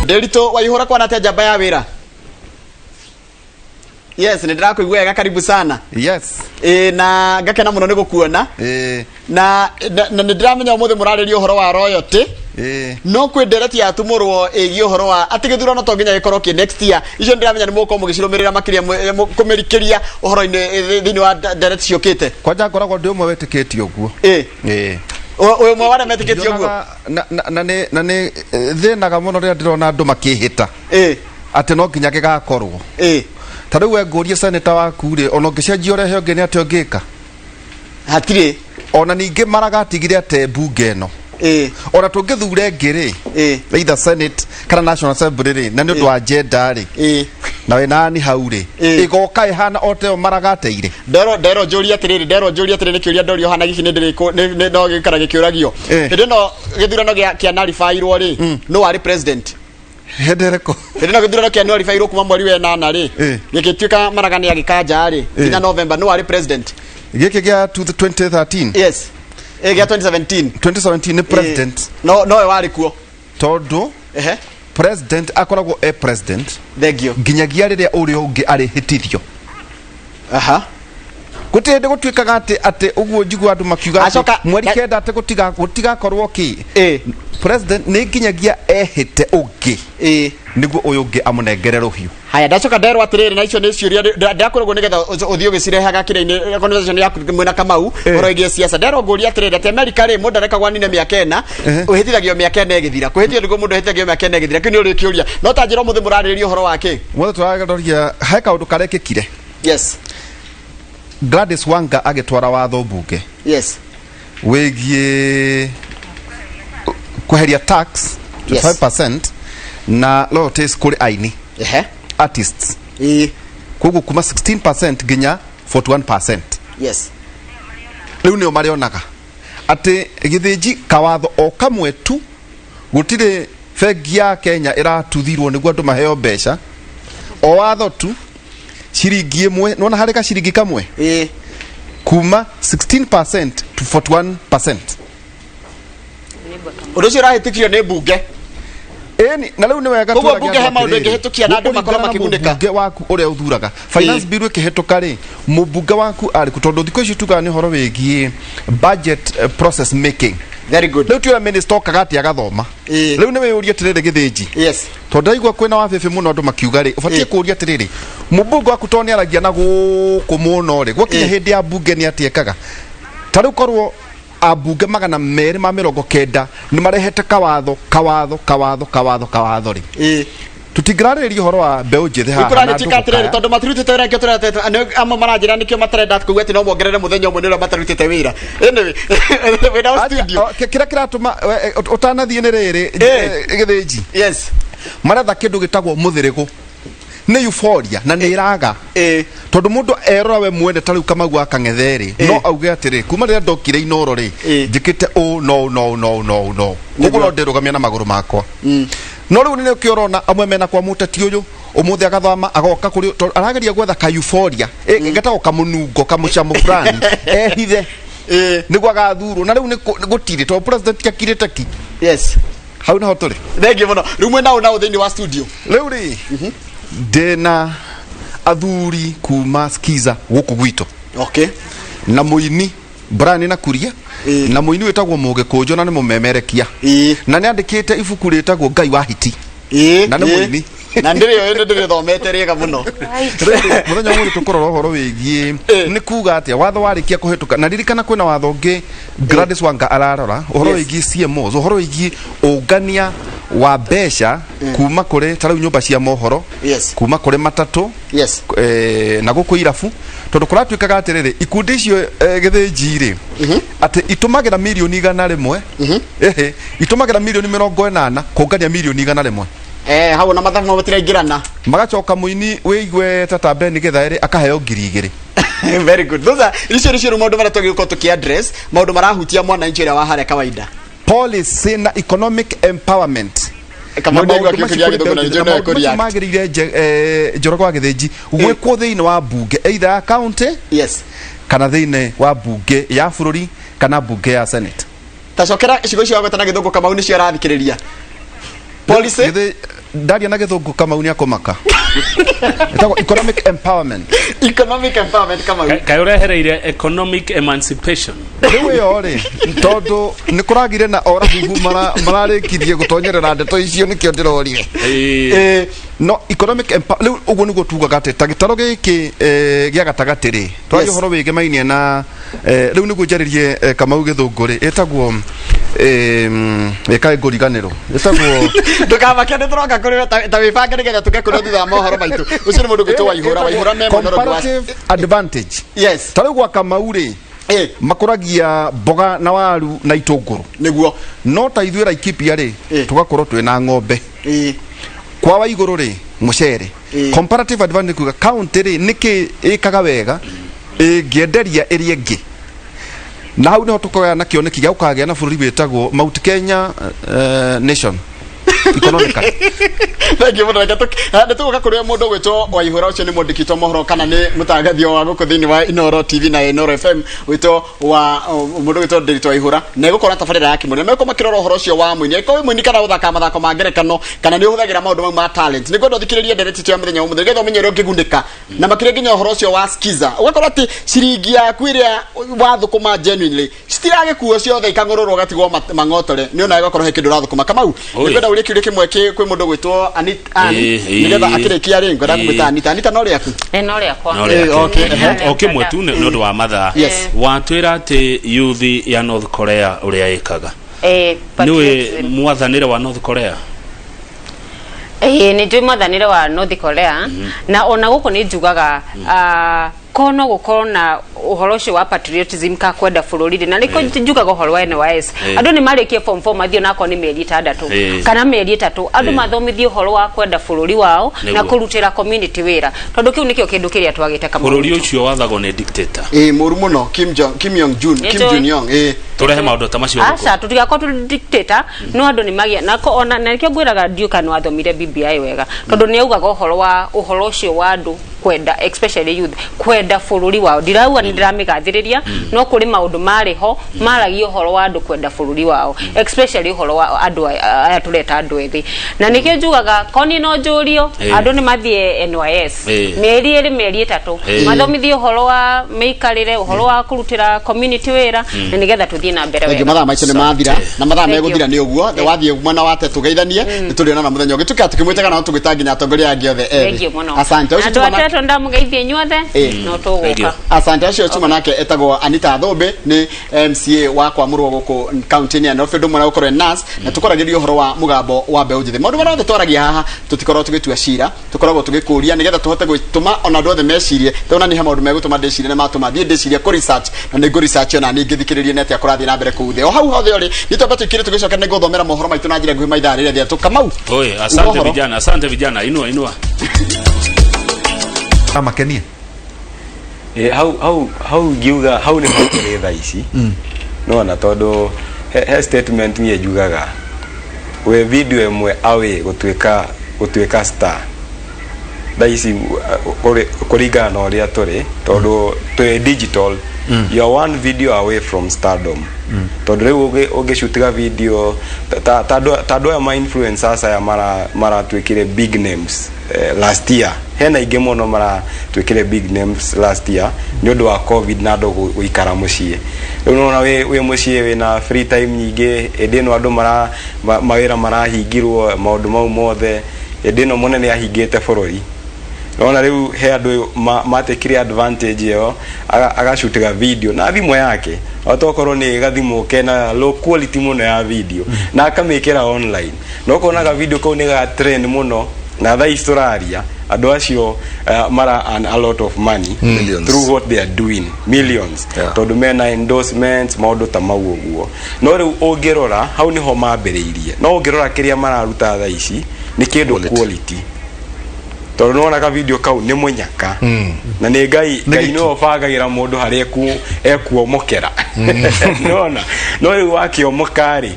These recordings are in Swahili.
Delito waihura kwa nate jamba ya wira. Yes, nindirakuigua wega, karibu sana. Yes. Na ngakena muno nigukuona. Na nindiramenya umuthe murariria uhoro wa royalty. No kwendereti atumurwo igi uhoro wa ati githurano to nginya gikorwo ki next year. Icio ndiramenya ni muko mugishirumirira makiria kumirikiria uhoro ini thini wa dereti ciokite. Kwanja ngoragwo ndi umwe wetikiti uguo. Uyu mwe wale metikiti uguo. Na ni thinaga muno ria ndirona andu makihita. Ati no nginya gigakorwo. Tariu we ngurie senator waku ri ona ngicenjia urehe ungi ni ati ungika hatire ona ningi maragatigire ate bunge no ona tungithure ngiri either senate kana national assembly ri na ni undu wa gender ri na we nani hau ri igoka ihana oteo maragateire ndero njuri atiriri ni kiuria ndorio hana giki ni no gikara gikiuragio ndi no githurano kia narifairwo ri no wari president Hedereko. Ndina githurano kia no rifairwo kuma mweri we 8 ri gikituika maragani ya gikanja ri kinya November no wari president giki gia to the 2013 yes gia 2017 ni president no wari kuo todo president akoragwo president thegio nginyagia riria uri ungi ari hitithio gutende gutuikaga ati uguo njigwa andu makiuga mweri kenda ati gutiga korwo ki president ni nginyagia ehite ungi niguo uyu ungi amunengere ruhiu haya ndacoka nderwa atiriri na icio ni ciuria ndakoragwo nigetha uthio gicirehaga kiraini conversation yaku mwena Kamau oroigie siasa nderwa nguria atiriri ati America ri mundu areka gwanine miaka 4 uhithithagio miaka 4 igithira kuhithio niguo mundu uhithithagio miaka 4 igithira kini uri kiuria no tanjira muthe murariria uhoro wake muthe turageroria he kaundu karekekire yes Gladys Wanga agitwara watho bunge yes wegie kuheria tax 5% na royalties kuri Aini artists kugu kuma 16% ginya 41% yes riu ni marionaga ati githiji kawatho o kamwe tu gutire fegi ya Kenya iratuthirwo niguo andu maheo mbeca o watho tu shiringi imwe nona harika shiringi kamwe kuma 16% to 41% urucio rahitikio ni bunge eni na riu ni wega tuagia bunge he maundu ngihitukia na andu makora makigundika bunge waku uria uthuraga finance bill ikihituka ri mubunge waku ari kutondo thiko ici tuga ni horo wigie budget process making very good riu tuya minister kagati agathoma riu ni weyuria tirire githiji yes tondu igwa kwina wabibi muno andu makiuga ri ubatie kuria tirire mubunge waku toni aragia na guku muno ri gwakinya hindi ya bunge ni atiekaga tariu korwo abunge magana meri ma 90 ni marehete kawatho ri tutigirariria horo wa mbeu njithi haha na tukatiriri tondu matirutite reke turatete ama marajira nikio matarenda kuuga ati no mongerere muthenya umwe nira matarutite wira anyway wina studio kira kiratuma utanathie ni riri githiji yes maratha kindu gitagwo muthirigu ni euphoria na ni iraga tondu mundu erora we mwene tariu Kamau akang'etheri no auge atiri kuma rira ndokire inoro ri njikite no kuguo ndirugamia na maguru makwa no riu ni kiorona amwe mena kwa muteti uyu umuthe agathama agoka kuri arageria gwetha ka euphoria ngetago kamunungo kamucamo fulani ehithe niguo agathurwo na riu ni gutiri to president akirite ki yes hau na hotore thengio muno riu mwena una thini wa studio riu ri dena athuri kuma skiza guku gwito okay na muini brani na kuria na muini wetagwo muge kujo na ni mumemerekia na ni andikite ibuku ritagwo Ngai wa hiti na ni muini na ndire thomete riega muno muthenya umwe tukorora horo wigie ni kuga atia watho warikia kuhituka na ririkana kwina watho ngi Gladys Wanga ararora horo wigie CMOs horo wigie ungania wa besha kuma kure tariu nyumba cia mohoro kuma kure matatu na guku irafu tondu kuratuikaga atiriri ikundi icio githiji ri ati itumagira milioni 100 itumagira milioni 80 kungania milioni 100 hau na mathamu matiraingirana magacoka muini wigwe tata ni githairi akaheo 2,000 very good those are icio maundu mara tugiko tuki address maundu marahutia mwana injira wa hare kawaida policy na economic empowerment kama ndego akikiria githoko na njona ya kuria magirire njoro kwa githiji gwikwo thiini wa bunge either county kana thiini wa bunge ya bururi kana bunge ya senate tacokera icigo icio gwetana githoko kama uni cio arathikiriria policy ndaria na githungu kama unia komaka itago economic empowerment kama kai urehereire economic emancipation riwe yore tondu nikuragire na ora huhu mararikirie gutonyerera ndeto icio nikio ndirorie no economic empowerment uguo niguo tugaga ati tagitaro giki gia gatagati ri twayo horo wige mainie na riu niguo njaririe kama githungu ri etagwo ekae ngoriganiro etagwo ndukamakene turoka kuri ta wibanga nigetha tugekura thutha mohoro maitu ucio ni mundu gitwa waihura memo comparative advantage yes tari gwa Kamau ri makuragia mboga na waru na itunguru niguo no ta ithuira Laikipia ri tugakorwo twina ng'ombe kwa wa iguru ri mucere comparative advantage kuga county ri niki ikaga wega ngienderia iri ingi na hau niho tukoya na kioneki gya ukagya na bururi betagwo Mount Kenya nation economically thank you muno gatuka nituka kuri mundu gwitwo waihura ucio ni mundikitwo mohoro kana ni mutangathio wa guku thini wa Inoro TV na Inoro FM witwo wa mundu gwitwo nditwo waihura na igukora tabarira yake munene meko makirora uhoro ucio wa mwini iko mwini kana uthaka mathako mangerekano kana ni uhuthagira maundu mau ma talent ni kwenda thikiriria ndereti ya muthenya umuthenya getho menyero ngigundika na makire nginya uhoro ucio wa skiza ugakora ati ciringi yaku iria wathukuma genuinely citirage kuo ciothe ikangororwo gatigwo mang'otore ni ona igakora he kindu rathukuma Kamau ni kwenda uri kiuri kimwe kwi mundu gwitwo Ani nigetha akirikia ri ngora kumita Anita no riaku no riakwa okay mwetu no ndo wa matha watwira ati youth ya North Korea uria ikaga niwe mwathanire wa North Korea ni ndui mwathanire wa North Korea na ona guko ni njugaga kono gukona uhoro ucio wa patriotism ka kwenda bururi na niko njugaga uhoro wa NYS andu ni marikie form 4 mathio nako ni mieri 6 kana mieri 3 andu mathomithio uhoro wa kwenda bururi wao na kurutira community wira tondu kiu nikio kindu kiria twagite kama bururi ucio wathago ni dictator muru muno Kim Jong Yong turehe maundu ta macio asa tutigako tu dictator no andu ni magia nako ona na nikio ngwiraga ndiuka no athomire BBI wega tondu ni augaga uhoro ucio wa andu kwenda especially youth kwenda bururi wao ndiraua ni ndiramigathiriria no kuri maundu mariho maragio horo wa andu kwenda bururi wao especially horo wa andu aya tureta andu ethi na nikio njugaga koni no njurio andu ni mathie NYS mieri 3 mathomithio horo wa meikarire horo wa kurutira community wira na nigetha tuthie na mbere wega mathaa maicio ni mathira na mathaa meguthira ni uguo wathie mwana wate tugeithanie nituriona na muthenya ngituka tukimwitaga na tugitanginya atongoria angi othe asante ucio ndamugeithie nyuothe no tuguka asante acio chuma nake etagwo Anita Thombe ni MCA wa kwamurwo guku county ya North Ndu mwana ukorwe nas na tukoragiria uhoro wa mugambo wa mbeũ njĩthĩ maundu marothe twaragia haha tutikorwo tugitua cira tukoragwo tugikuria nigetha tuhote gutuma ona ndothe mecirie tona ni ha maundu megutuma ndecirie na matuma thie ndecirie ku research na ni go research ona ni ngithikiririe neti akurathi na mbere kuuthe o hau hothe ori ni twamba tukire tugicoka ni guthomera mohoro maitu na njira nguhi maitha rĩrĩa thia tukamau asante vijana inua makenia how giuga how ni kuri tha ici no na tondu he statement ni ejugaga we video emwe awe gutwika star tha ici kuriga na uria turi tondu twe digital you are one video away from stardom tondu riu ugishutiga video tado ya influencers aya mara twikire big names last year hena ingi muno mara twikire big names last year ni undu wa covid na ndo guikara mucie unaona we mucie we na free time nyingi edeno andu mawira marahingirwo maundu mau mothe edeno munene ahingite bururi ona riu he andu matekire advantage yo agashutiga video na thimo yake otokorwo ni gathimo kena low quality muno ya video na akamekera online no konaga video ko ni ga trend muno na tha isturaria andu acio mara a lot of money through what they are doing millions tondu mena endorsements maundu ta mau uguo no riu ungirora hau niho mambiriirie no ungirora kiria mararuta tha ici ni kindu quality tondu nona ka video kau ni munyaka na ni ngai no bagagira mundu hari ekuomokera nona no riu wakiomokari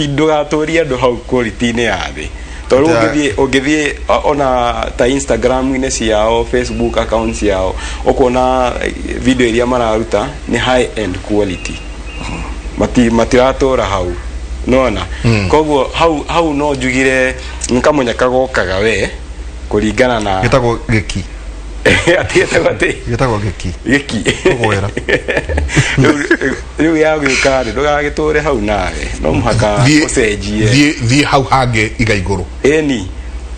ndugaturia andu hau quality ni yathi tondu ungithie ona ta Instagram ine ciao Facebook accounts yao ukona video iria mararuta ni high end quality matiratora hau nona koguo hau no njugire nkamunyaka gokaga we kuringana na gitagwo giki gitagwo giki ogwera riu ya gwika ndugagitore hau nawe no muhaka ucenjie thie hau hange igaiguru eni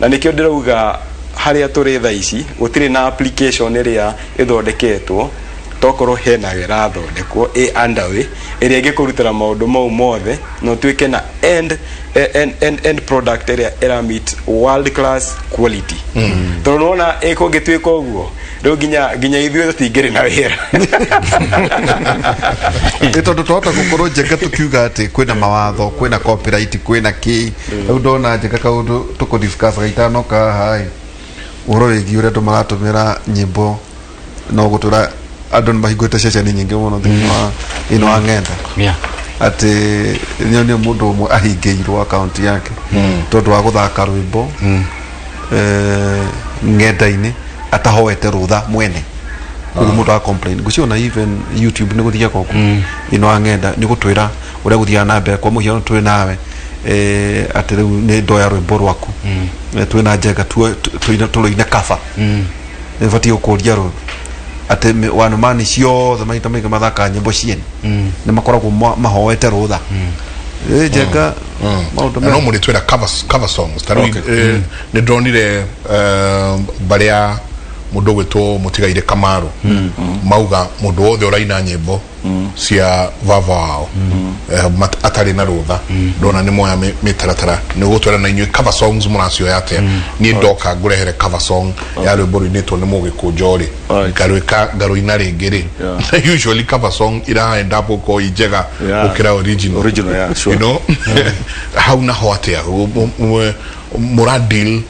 na nikio ndirauga haria turi tha ici gutire na application iria ithondeketwo tokorwo hena wera thondekwo underway iria ingikurutira maundu mau mothe no twike na end product ira meet world class quality tunaona ikungitwika uguo riu ginya ithuĩ tutingire na wira tondu twahota gukorwo njenga tukiuga ati kwina mawatho kwina copyright kwina ki riu ndona njenga kaundu tukudiscuss gaitano ka hai uro wigi uria andu maratumira nyimbo no gutura andu nimahingũte ceceni nyingĩ mũno thĩinĩ wa ng'enda ati nĩ mũndũ ũmwe ahingĩirwo account yake tondũ wa gũthaka rwĩmbo ng'enda-inĩ atahoete rũtha mwene ũguo mũndũ wa complain ngũciona even YouTube nĩ gũthiaga kũkũ thĩinĩ wa ng'enda nĩ gũtwĩra ũrĩa gũthiaga na mbere kwa mũhiano twĩ nawe ati rĩu nĩ ndoya rwĩmbo rwaku twĩ na njenga tũrũine kaba nĩbatiĩ gũkũria rũĩ ati wana mani ciothe maita maingi mathaka nyimbo ciene ni makoragwo mahoete rutha njenga maundu no muri twira cover songs taru ni ndronire baria mundu gwitwo mutigaire Kamaru mauga mundu wothe uraina nyimbo cia vava wao atari na rutha ndona ni moya mitaratara ni gutwira na inyuĩ cover songs muracio yate ni ndoka ngurehere cover song ya rwĩmbo rwinĩtwo nĩ mũgĩkũnjori ngaruina rĩngĩ rĩ usually cover song iraenda gũkorwo njega gũkĩra original you know hau naho atĩa mũradeal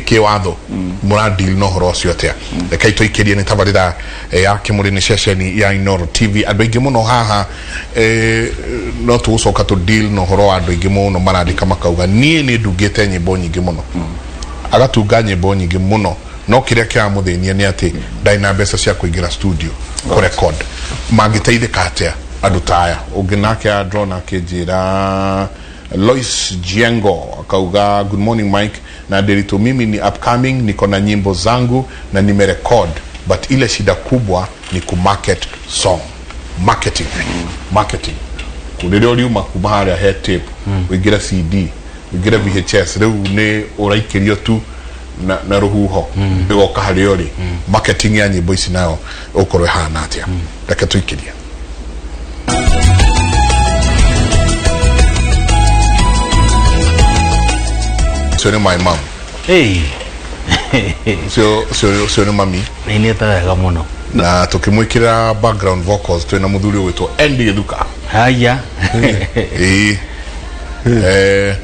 kiwatho mũradeal no horo ũcio atĩa reke tũikĩrie nĩ tabarĩra ya kĩmũrĩ nĩ ceceni ya Inooro TV andũ aingĩ mũno haha no tũgũcoka tũ deal no horo andũ aingĩ mũno marandĩka makauga niĩ nĩ ndungĩte nyĩmbo nyingĩ mũno agatunga nyĩmbo nyingĩ mũno no kĩrĩa kĩramũthĩnia nĩ atĩ ndarĩ na mbeca cia kũingĩra studio kũrecord mangĩteithĩka atĩa andũ ta aya ũngĩ nake androna akĩnjĩra Lois Jengo akauga good morning Mike na Derito mimi ni upcoming niko na nyimbo zangu na nimerecord but ile shida kubwa ni kumarket song marketing kulirio liuma kumahara head tape wigira CD wigira VHS riu ni uraikirio tu na ruhuho igoka hariori marketing ya nyimbo ici nayo ukorwe hana atia reke tuikiria so my mom hey so mami ni tawega muno na tukimwikira background vocals twina muthuri witwo Endi Githuka haya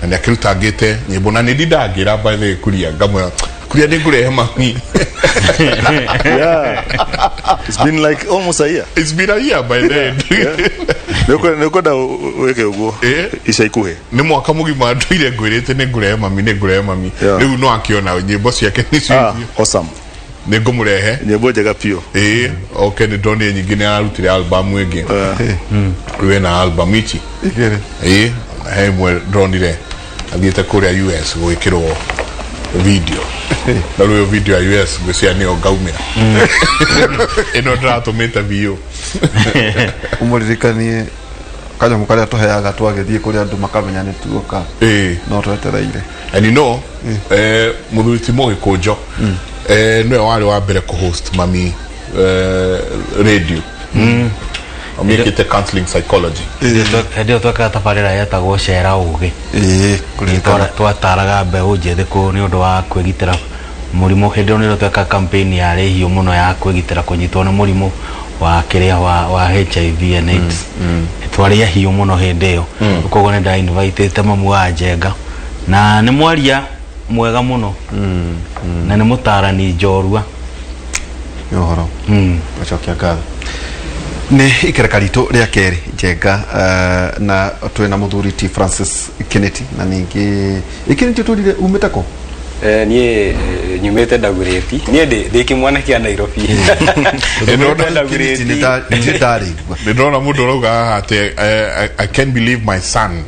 na nĩ akĩrutangĩte nyĩmbo na nĩ ndindangira by the kuria ngamwe kuria nĩ ngurehe mami yeah it's been like almost a year by then nĩũkwenda wĩke ũguo ica ikuhĩ nĩ mwaka mũgima ndũire ngwĩrĩte nĩ ngurehe mami rĩu no akĩona nyĩmbo ciake nĩcio awesome nĩ ngũmũrehe nyĩmbo njega piũ okay nĩ ndonire nyingĩ nĩ ararutire album ĩngĩ rĩu na album ici he mwe ndronire athiĩte kũrĩa US gwĩkĩrwo video na rĩu video ya US ngwĩcia nĩyo ngaumĩra ĩno ndĩratũmĩte biũ ũmũririkanie kanyamũ karĩa tũheaga twagĩthiĩ kũrĩa andũ makamenya nĩ tuoka no twetereire and you know mũthuri ti Mũgĩkũnjo nĩwe warĩ wa mbere kũ-host mami radio amĩkĩte counseling psychology ndio tweka tabarĩra yetagwo cera ũgĩ twataraga mbeũ njĩthĩ nĩ ũndũ wa kwĩgitĩra mũrimũ hĩndĩ ĩyo nĩrĩo tweka campaign yarĩ hiũ mũno ya kwĩgitĩra kũnyitwo nĩ mũrimũ wa kĩrĩa wa HIV and AIDS twarĩ hiũ mũno hĩndĩ ĩyo koguo nĩ nda invite mamu wa Njenga na nĩ mwaria mwega mũno na nĩ mũtarani njorua yohoro gacokia ngatho nĩ ikereka ritũ rĩa kerĩ Njenga na twĩna mũthuri ti Francis Kennedy na ningĩ Kennedy tũrire umĩte kũ niĩ nyumĩte Ndagũrĩti niĩ ndĩ kĩmwana kĩa Nairobi nĩ ndona mũndũ ũrauga atĩ I can't believe my son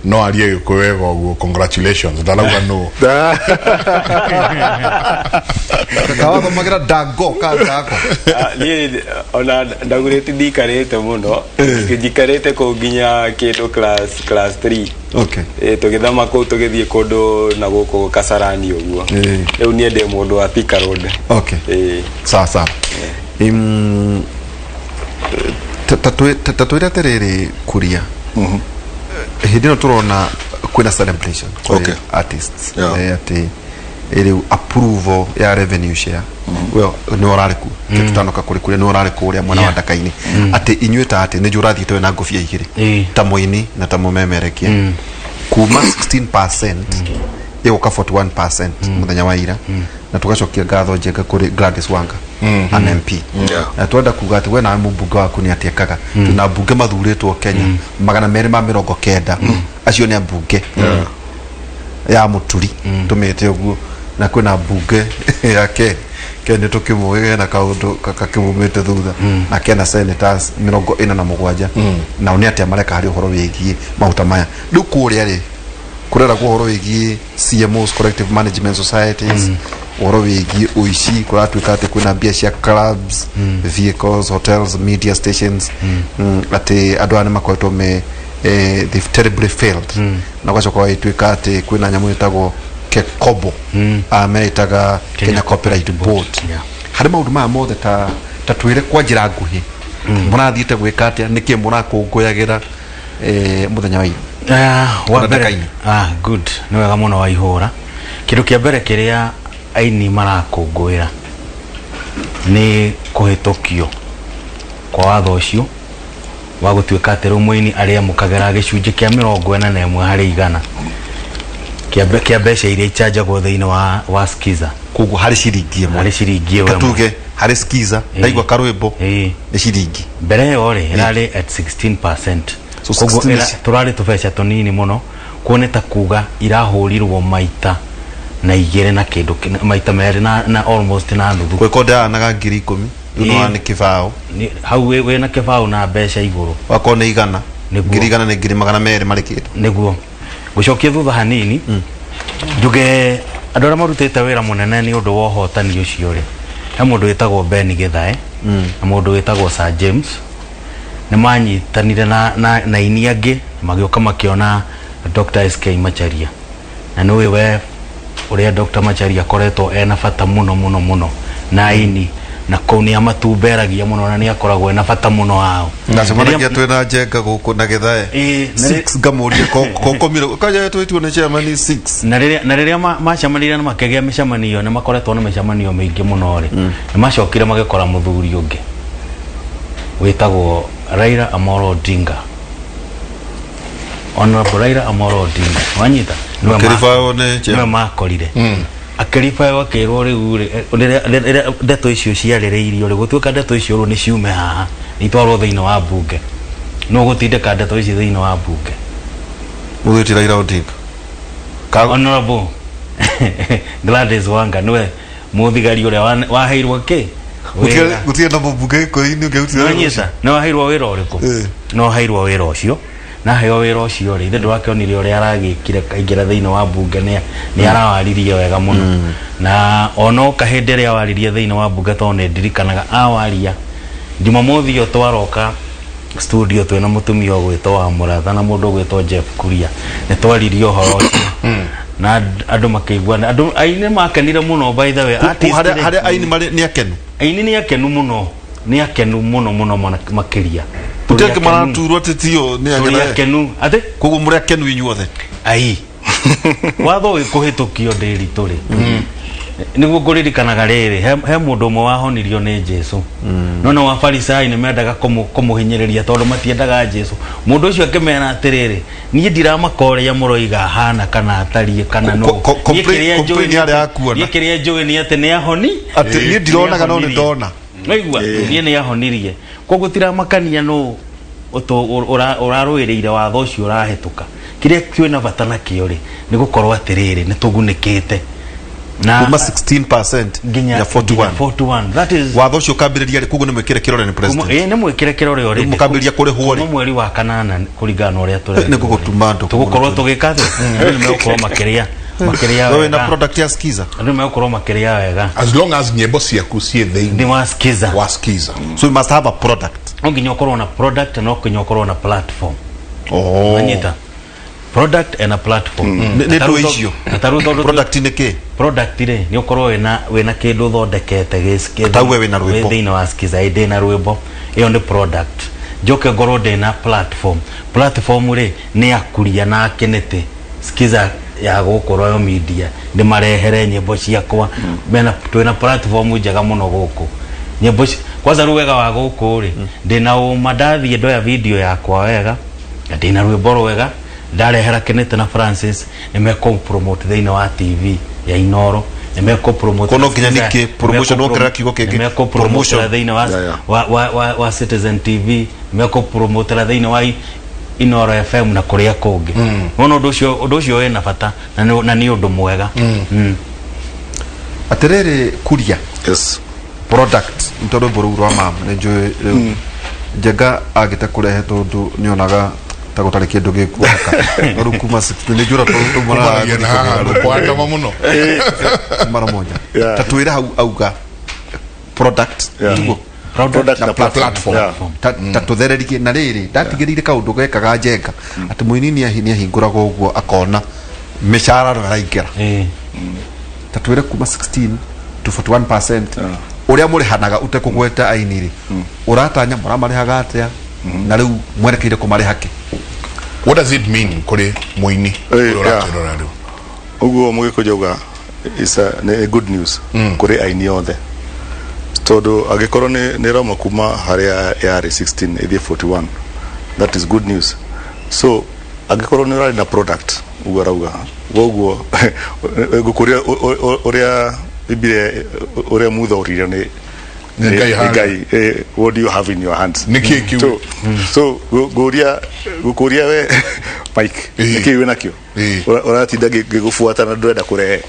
no arie kwega uguo congratulations ndalauga no kawa magira dago ni ona ndagurete ndikarete muno ngijikarete ko ginya kindu class 3 okay tugithama ko tugithie kundu na guko Kasarani uguo riu ni ende mundu wa Thika Road okay sasa tatuira terere kuria hidino turona kwina celebration kwa artists ati ili approval ya revenue share well ni orariku tutanoka kuri kuri ni orariku uri mwana wa Dakaini ati inyuita ati ni jurathi twe na ngofia igiri ta moini na ta mumemerekia kuma 16% yoka 41% muthenya wa ira na tugacokia ngatho njega kuri Gladys Wanga an MP na twenda kuga ati we na mbunge waku ni atiekaga tuna mbunge mathuritwo Kenya 290 acio ni mbunge ya muturi tumete uguo na kwina mbunge yake kende tukimwege na kaundu kakimumete thutha na kena senators 47 na oni ati amareka hari uhoro wigie mahuta maya riu kuria ri kurera ku uhoro wigie CMOs collective management societies uhoro wigie uici kuratuika ati kwina mbia cia clubs vehicles hotels media stations ati andu ane makoretwo me they've terribly failed na kwacho kwa ituika ati kwina nyamu itagwo kekobo ameritaga Kenya Copyright Board hari maundu ma mothe ta twire kwa njira nguhi murathiite gwika atia niki murakungũyagira muthenya wa mbere good ni wega muno wa ihura kindu kia mbere kiria Aini marakungũira ni kuhitũkio kwa watho ucio wa gutuika ati rumwini aria mukagera gicunji kia 41 hari 100 kia mbeca iria ichanjagwo thiini wa skiza kugu hari ciringi we katuge hari skiza ndaigwa karwimbo ni ciringi mbere yo ri irari at 16% kugu turari tubeca tunini muno kuoneta kuga irahurirwo maita na igere na kindu maita meri na almost na nuthu kwe koda na 10,000 yuno ni kibao hau we na kibao na mbeca iguru wakone igana ngirigana ni 200 mari kindu niguo gucokia thutha hanini nduge andu aria marutite wira munene ni undu wa hotani ucio ri he mundu witagwo Ben Githae na mundu witagwo Sir James ni manyitanire na ini angi magioka makiona Dr. SK Macharia na niwe we uria Dr. Macharia koretwo ena bata muno na Aini na kuni amatumberagia muno na ni akoragwo ena bata muno hao na semanagia twena njenga guku na Githae 6 gamuria kokomiro kaja twitwo ne chairman 6 na riria machamanire na makegea micamanio na makoretwo na micamanio mingi muno ri ni macokire magikora muthuri ungi witagwo Raila Amolo Odinga Honorable Raila Amolo Odinga wanyita niwe makorire akirifa wakirwo riu ndeto icio ciarĩrĩirio ri gũtuĩka ndeto icio ni ciume haha itwarwo thiini wa bunge no gũtindĩka ndeto icio thiini wa bunge mugĩti Raila Odinga Honorable Gladys Wanga niwe muthigari uria waheirwo ki gutie na bunge ko ini ngeuti wanyita no waheirwo wira ũrĩkũ no waheirwo wira ũcio na heo wira ucio ri ndu wakionire uria aragikire kaingira thiini wa bunge ni arawaririe wega muno na ono kahindere awaririe thiini wa bunge to ne ndirikanaga awaria Jumamothi yo twaroka studio twena mutumia gwitwo wa Muratha na mundu gwitwo Jeff Kuria ni twaririe uhoro na andu makeigua andu Aini makenire muno by the way artist hari Aini ni akenu Aini ni akenu muno makiria tuteke maraturwo titio ni akenu ate kugu muri akenu inyuothe ai watho ikuhitukio ndiri turi niguo nguririkanaga riri he mundu umwe wahonirio ni Jesu no wa Farisai ni mendaga kumuhinyiriria tondu matiendaga Jesu mundu ucio akimena atiriri nie ndiramakoreya muroiga hana kana atarie kana no kiria njugi ni ati ni ahoni ati nie ndironaga no ni ndona naigua nie ni ahonirie koguo tiramakania no urarũĩrĩire watho ucio urahituka kiria kwina bata na kio ri ni gukorwo atiriri ni tugunikite kuma 16% nginya 41 that is watho cio kambiriria kugu ni mwikire kirore ni president ni mwikire kirore ori mukambiriria kuri huori mweri wa kanana kuringana uria turi ni gugutuma ndo tugukorwo tugikathe ni mekorwo makiria wewe na product ya skiza ni mekorwo makiria wega as long as nyembo ciaku cie thei ni waskiza so you must have a product onginya ukorwo na product na onginya ukorwo na platform manyita product and a platform ni ndo icio product ni ki product ire ni ukorwo wena kindu thondekete giske tawe wena rwimbo thina wa skiza ide na rwimbo iyo ni product joke ngoro de na platform ri ni akuria na akenete skiza ya gukorwo yo media ni marehere nyimbo ciakwa mena twina platform njega muno guku nyimbo kwanza ruwega wa guku ri ndina umandathi ndo ya video yakwa wega ndina rwimbo rwega ndarehera kenete na Francis nimeko promote thina wa TV ya Inoro nimeko promote kono kinya niki promotion okera kigo keke nimeko promote thina wa Citizen TV nimeko promote thina wa Inoro FM na kuria kungi wono nducio wena bata na ni undu mwega aterere kuria yes product ntodo boruro mama nenjoy jega agita kurehe tondu nionaga tagutari kindu gikuaka no kuma 60 ni jura tondu mara kwata mamuno mara moja tatwira auga product tugo product na platform tatuthererikie na riri ndatigirire kaundu gekaga njenga ati muinini ahinguraga uguo akona mishara raikira tatwira kuma 16 to 41% uria murihanaga utekugweta ainiri uratanya muramarehaga atia na riu mwerekeire kumarehake. What does it mean kuri muini uguo mugikujuga is a good news kuri aini othe todo agikorwo ni rama kuma haria yari 16 ethi 41 that is good news so agikorwo ni rari na product ugarauga woguo gukuria uria ibire uria mutho urire ni ngai what do you have in your hands so gukuria we Mike niki wena kio uratinda gigufuata na ndwenda kurehe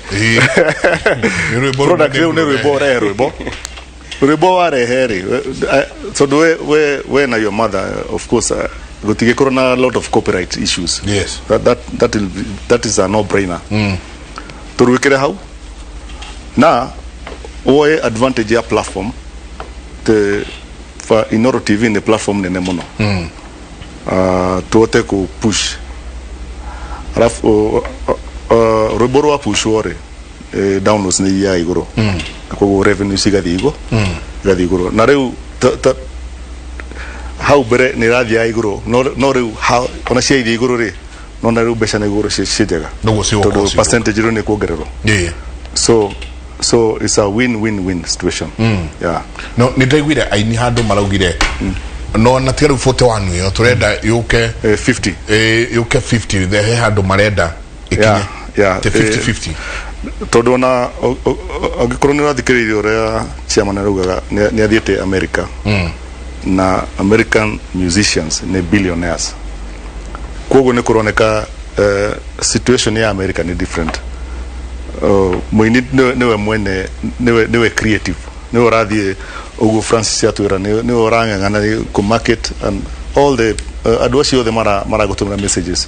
product leo ni rwimbo wareheri so we na your mother of course gutigikoro na a lot of copyright issues yes that is a no brainer turwikire hau na oe advantage ya platform for Inoro TV ni platform nene muno tuote ku push alafu rwimbo wa push wore downloads ni ya iguru kwa revenue sigathi iguru na riu how bere ni rathi ya iguru no riu how ona cia iguru ri no na riu besha na iguru cijega todo percentage ro ni kuongererwo so it's a win situation yeah no ni ndaiguire aini handu maraugire no na tiga 41 yo turenda yuke 50 yuke 50 the handu marenda ikinye yeah 50-50 todo na agikorwo ni rathikiririo ria chairman arugaga ni athiete America na American musicians ni billionaires kogo ni kuroneka situation ya America ni different muini niwe mwene niwe creative niwe rathie ugu Francis atwira niwe orang'ang'ana ku market and all the adwasi othe mara gutumira messages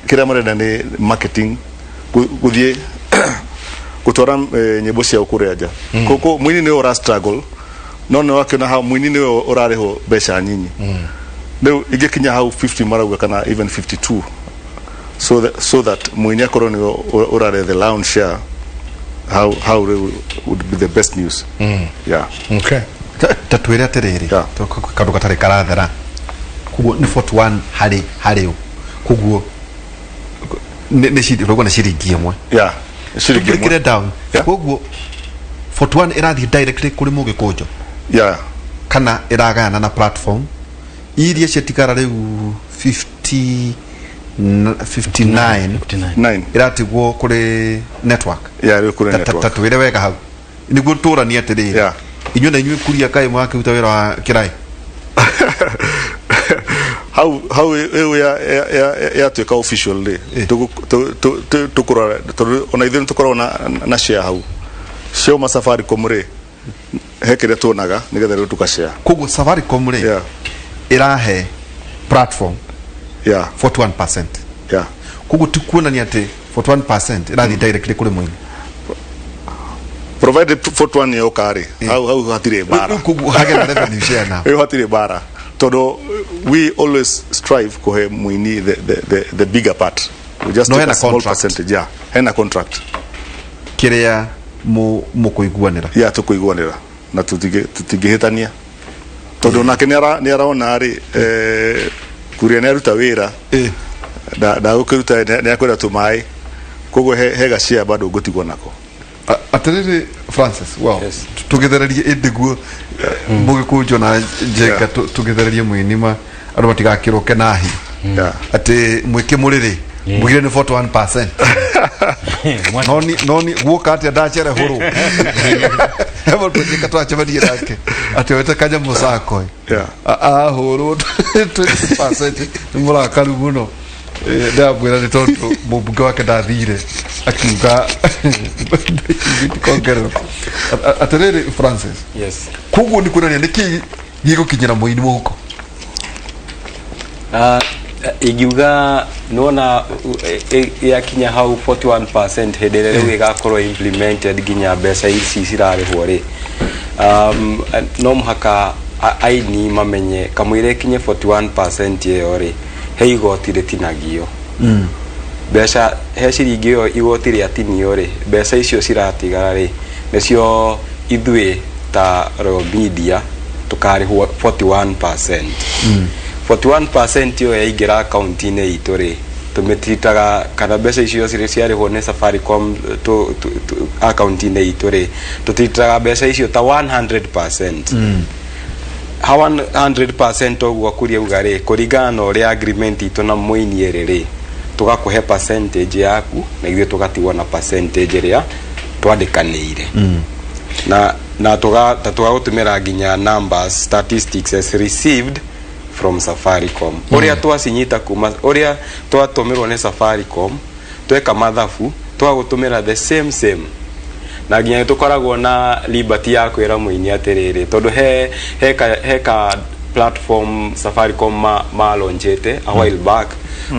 kire marenda ni marketing guthie gutora nyimbo cia ukuria aja koko muini niwe ora struggle no wake na ha muini niwe orareho besha nyinyi leo igekinya hau 50 marauga kana even 52 so that muini akoroni orare the lounge share how would be the best news yeah okay tatwira terere kandu katare karathera kugo ni 41 hari kugo ne shidi rogo na shiringi imwe yeah shiringi imwe down kugo 41 irathi directly kuri muge kojo yeah kana iragana na platform iria ciatikara riu 59 iratigwo kuri network yeah kuri network tatwire wega hau niguo turani atiriri yeah inyu na inyu kuria kai mwake uta wira wa kirai how ya tuika official day tukura ona ithin tukora na share hau show ma Safaricom ri hekire tunaga nigetha riu tukashare koguo Safaricom ri irahe platform 41%. Koguo tukuonania ati 41% irathi directly kuri mwini provided 41 yo kare how hatire bara koguo hagera revenue share na yo hatire bara todo we always strive kuhe mwini the bigger part. We just take a small percentage. Hena contract kĩrĩa mũkũiguanĩra tũkũiguanĩra na tũtingĩhĩtania tondũ nake nĩ araona rĩ kuria nĩ aruta wĩra ndagũkĩruta nĩ akwenda tũmaĩ koguo hega share bado ngũtigwo nako. Atĩrĩrĩ Francis, tũgĩthererie ĩndĩguo mũgĩkũnjwo na njenga tũgĩthererie mwĩnima andũ matigakĩrũke nahi atĩ mwĩke mũrĩrĩ mwĩgire nĩ 41%. noni guoka atĩ ndacere hũrũ hebo tũjĩka twachemanie nake atĩ wete kanya mũcako hũrũ 20% nĩ mũrakaru mũno. Ndabwĩra nĩ tondũ mũmbunge wake ndathire akiuga kongerero. Atĩrĩrĩ Francis, koguo nĩ kuonania nĩkĩ gĩgũkinyĩra mũini mũhuko? Igiuga nona yakinya hau 41% hĩndĩ ĩrĩa rĩu ĩgakorwo implemented nginya mbeca ici cirarĩhwo rĩ no mũhaka Aini mamenye kamũira ikinye 41% ĩyo rĩ he igoti rĩtinagio mbeca he ciringi ĩyo igoti rĩatinio rĩ mbeca icio ciratigara rĩ nĩcio ithuĩ ta Royal Media tũkarĩhwo 41%. 41% ĩyo yaingĩra akaunti-inĩ itũ rĩ tũmĩtiritaga kana mbeca icio ciarĩhwo nĩ Safaricom akaunti-inĩ itũ rĩ tũtiritaga mbeca icio ta 100%. Ha 100% oguo kuria ugari kuringana na ũrĩa agreement itũ na mũini rĩ tugakũhe percentage yaku na ithuĩ tugatigwo na percentage ĩrĩa twandĩkanĩire na tugagũtũmĩra nginya numbers statistics as received from Safaricom ũrĩa twacinyita kuma ũrĩa twatũmĩrwo nĩ Safaricom tweka mathabu twagũtũmĩra the same na nginya tukoragwo na liberty ya kwĩra mũini atĩrĩrĩ tondũ heka platform Safaricom ma launchete a while back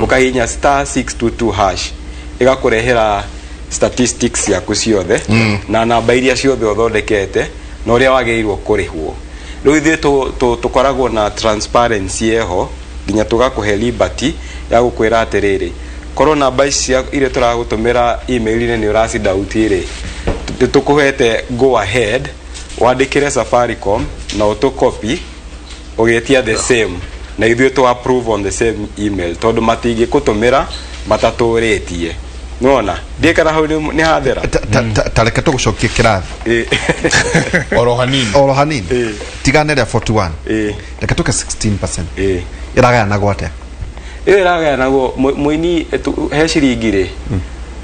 ukahinya *622# igakũrehera statistics yaku ciothe na namba iria ciothe ũthondekete na ũrĩa wagĩrĩirwo kũrĩhwo. Rĩu ithuĩ tukoragwo na transparency eho nginya tugakũhe liberty ya gũkwĩra atĩrĩrĩ korwo namba ici iria tũragũtũmĩra email-inĩ nĩ ũracidauti-rĩ tukuhete go ahead wandikire Safaricom na autocopy ugetia the same na ithuĩ tu approve on the same email tondu matingi kutumira matatũrĩtie nona ndikara hau ni hathera tareke tugucokie kirathi oro hanini tigane ya 41 reke tuke 16% iragayana gwate iragayana go mũini he ciringi-rĩ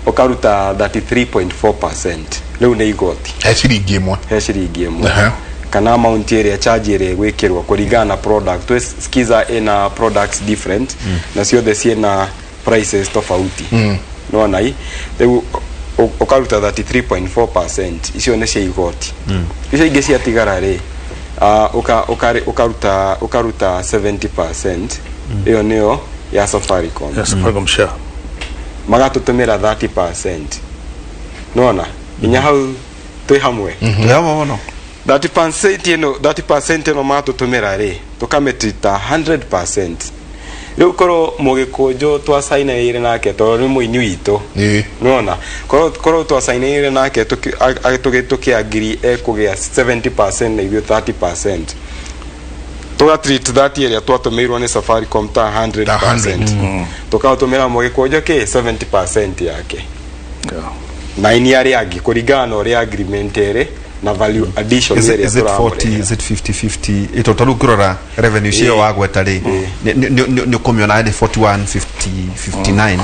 ukaruta 33.4%. Riu nĩ igoti he ciringi ĩmwe kana amount ĩrĩa charge ĩrĩa gwĩkĩrwo kũringana na product we skiza ina products different na ciothe ciena prices tofauti nona hii riu ukaruta 33.4% icio nĩ cia igoti icio ingĩ ciatigara rĩ ukaruta 70% iyo nĩyo ya Safaricom share magatutumira 30%. Nona inya hau twi hamwe no 30% no matutumira ri tukametrita 100%. Riu korwo mugikujo twa signaire nake to ni muini wito nona korwo twa signaire nake tukiagiri ekugia 70% na ithuĩ 30%. Tugatreat that area twatumirwo ni Safaricom ta 100%. Tukatumira mugikujo ke 70% yake na ini ari agi kuringana na ũrĩa agreement ere na value addition ere turamũre. Is it 50-50 itotaru kurora revenue share wagweta ri ni kumiona ni 41 59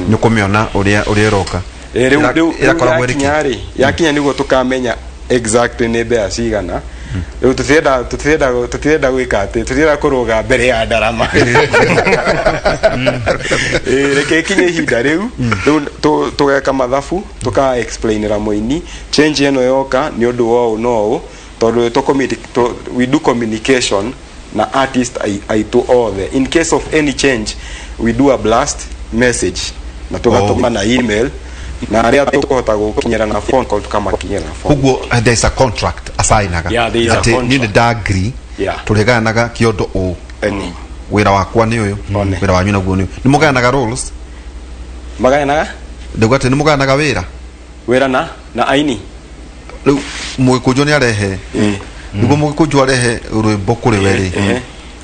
ni kumiona ũrĩa roka riu yakinya niguo tukamenya exactly ni bea cigana riu tutenda gwika ati tutira kuruga mbere ya ndarama reke kinye ihinda riu tugeka mathabu tuka explainira muini change eno yoka ni undu wao no tondu we do communication na artist aitu othe in case of any change we do a blast message na tugatuma na email na aria tukuhota gukinyira na phone call tukamakinyira phone kuguo there is a contract asainaga ati ni ndagri tureganaga kiondo o wira wakwa ni uyu wira wanyu naguo ni muganaga roles maganaga ndugate ni muganaga wira na aini riu mwikujo ni arehe niguo mwikujo arehe rwimbo kuri weri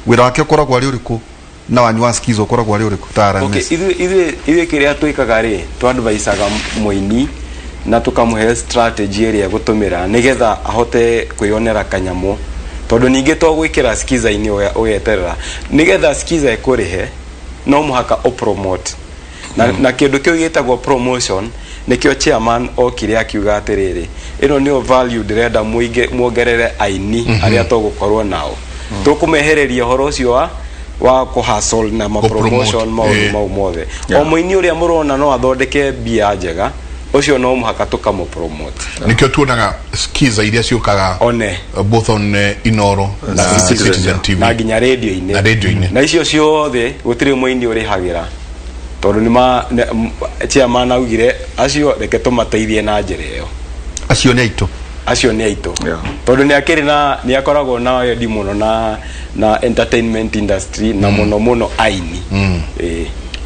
wira wake ukoragwo ari uriku na wanywa skizo ukoragwo ari uriku tara okay ithuĩ kĩrĩa twĩkaga rĩ twadvisaga mũini na tukamuhe strategy ĩrĩa gũtũmĩra nigetha ahote kwĩonera kanyamũ tondu ningĩ twagwĩkĩra skiza-inĩ ũyeterera nigetha skiza ĩkũrĩhe no mũhaka o promote na kĩndũ kĩu gĩtagwo promotion nikio chairman okire akiuga atiriri ino nio value direnda muongerere aini aria togukorwo nao tukumehereria horo ucio wa kuhustle na ma promotion mau mothe o muini uria murona no athondeke bia njega ucio no muhaka tukamo promote nikio tuonaga skiza iria ciukaga both on Inoro na Citizen TV na ginya radio-ini na icio ciothe gutiri muini urihagira tondu nima chairman augire acio reke tumateithie na njira iyo acio ni aitu tondu ni akiri na ni akoragwo na wendi muno na entertainment industry na muno aini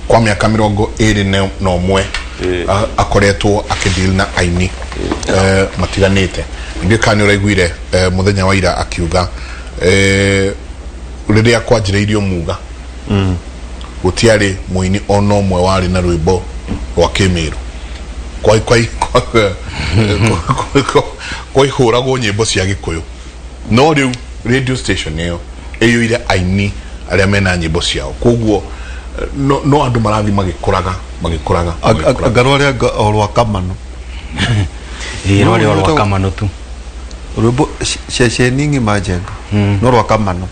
kwa miaka 21 akoretwo akideal na aini matiganite ndio kani uraiguire muthenya wa ira akiuga riria kwanjireirio muga gutiari muini ono omwe wari na rwimbo rwa kimiru kwa ihuragwo nyimbo cia gikuyu no riu radio station iyo iyuire aini aria mena nyimbo ciao koguo no andu marathi magikuraga agarwa ria orwa kamano rwa kamano tu rwimbo shesheningi majenga no rwa kamano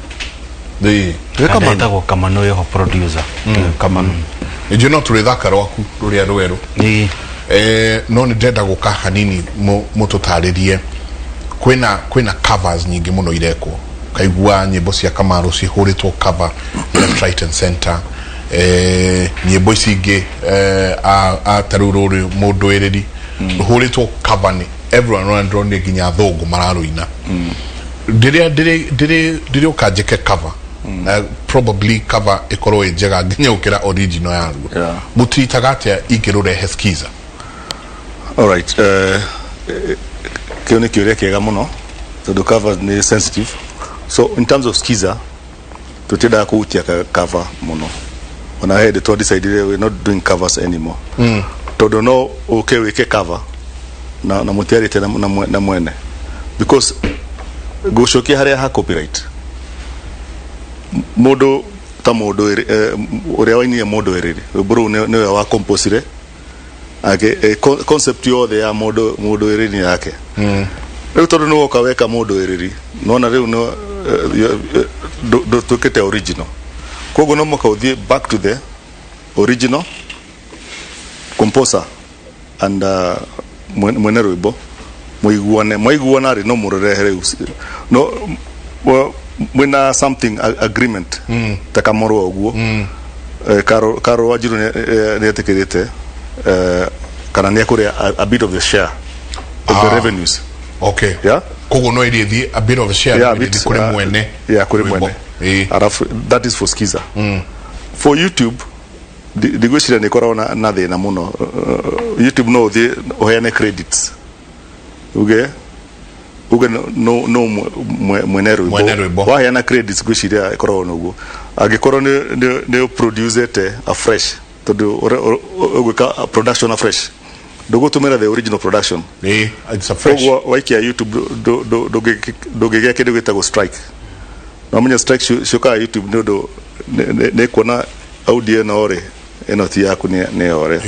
kamano kamano yo producer kamano ndio no turithaka rwaku ruria rweru no ni ndenda guka hanini mututaririe kwina covers nyingi muno irekwo kaigua nyimbo cia Kamaru cihuritwo cover left right and center nyimbo icingi a tarururi mundu ereri huritwo cover ni everyone around ni ginya thungu mararuina dire ukajeke cover probably cover ikorwo njega nginya ukira original yaguo mutritaga atia ikirurehe skiza. All right, kione kiuria kiega muno tondu cover ni sensitive, so in terms of skiza tutida kuutia cover muno on our head to decide we're not doing covers anymore tondu no okay wike cover na mutiari tena na mwene because gushokia haria ha copyright modo ta modo uria wainie modo eriri bro ne wa composire ake concept yothe ya modo eriri yake riu tondu no ukaweka modo eriri nona riu no do tukete original kogo no mukauthie back to the original composer and mwene rwimbo muiguana ri no murerehere no mwina something agreement takamorwa uguo karo wajiru ne atekirite kana ne akuria a bit of the share of the revenues. Okay, yeah, kogo no iri a bit of a share, yeah, bit kuri mwene, yeah, kuri mwene that is for skiza. For YouTube the gwishira ni korona na thina muno YouTube no the oheane credits uge no mwene rwimbo waheana credits gwishira korona uguo agikorwo ne produce it afresh tondu ugwika production afresh ndugutumira the original production it's a fresh waikia YouTube ndugigea kindu gitagwo strike no munya strike shuka YouTube ndu ne kuona audio na ore eno ti yaku ne ore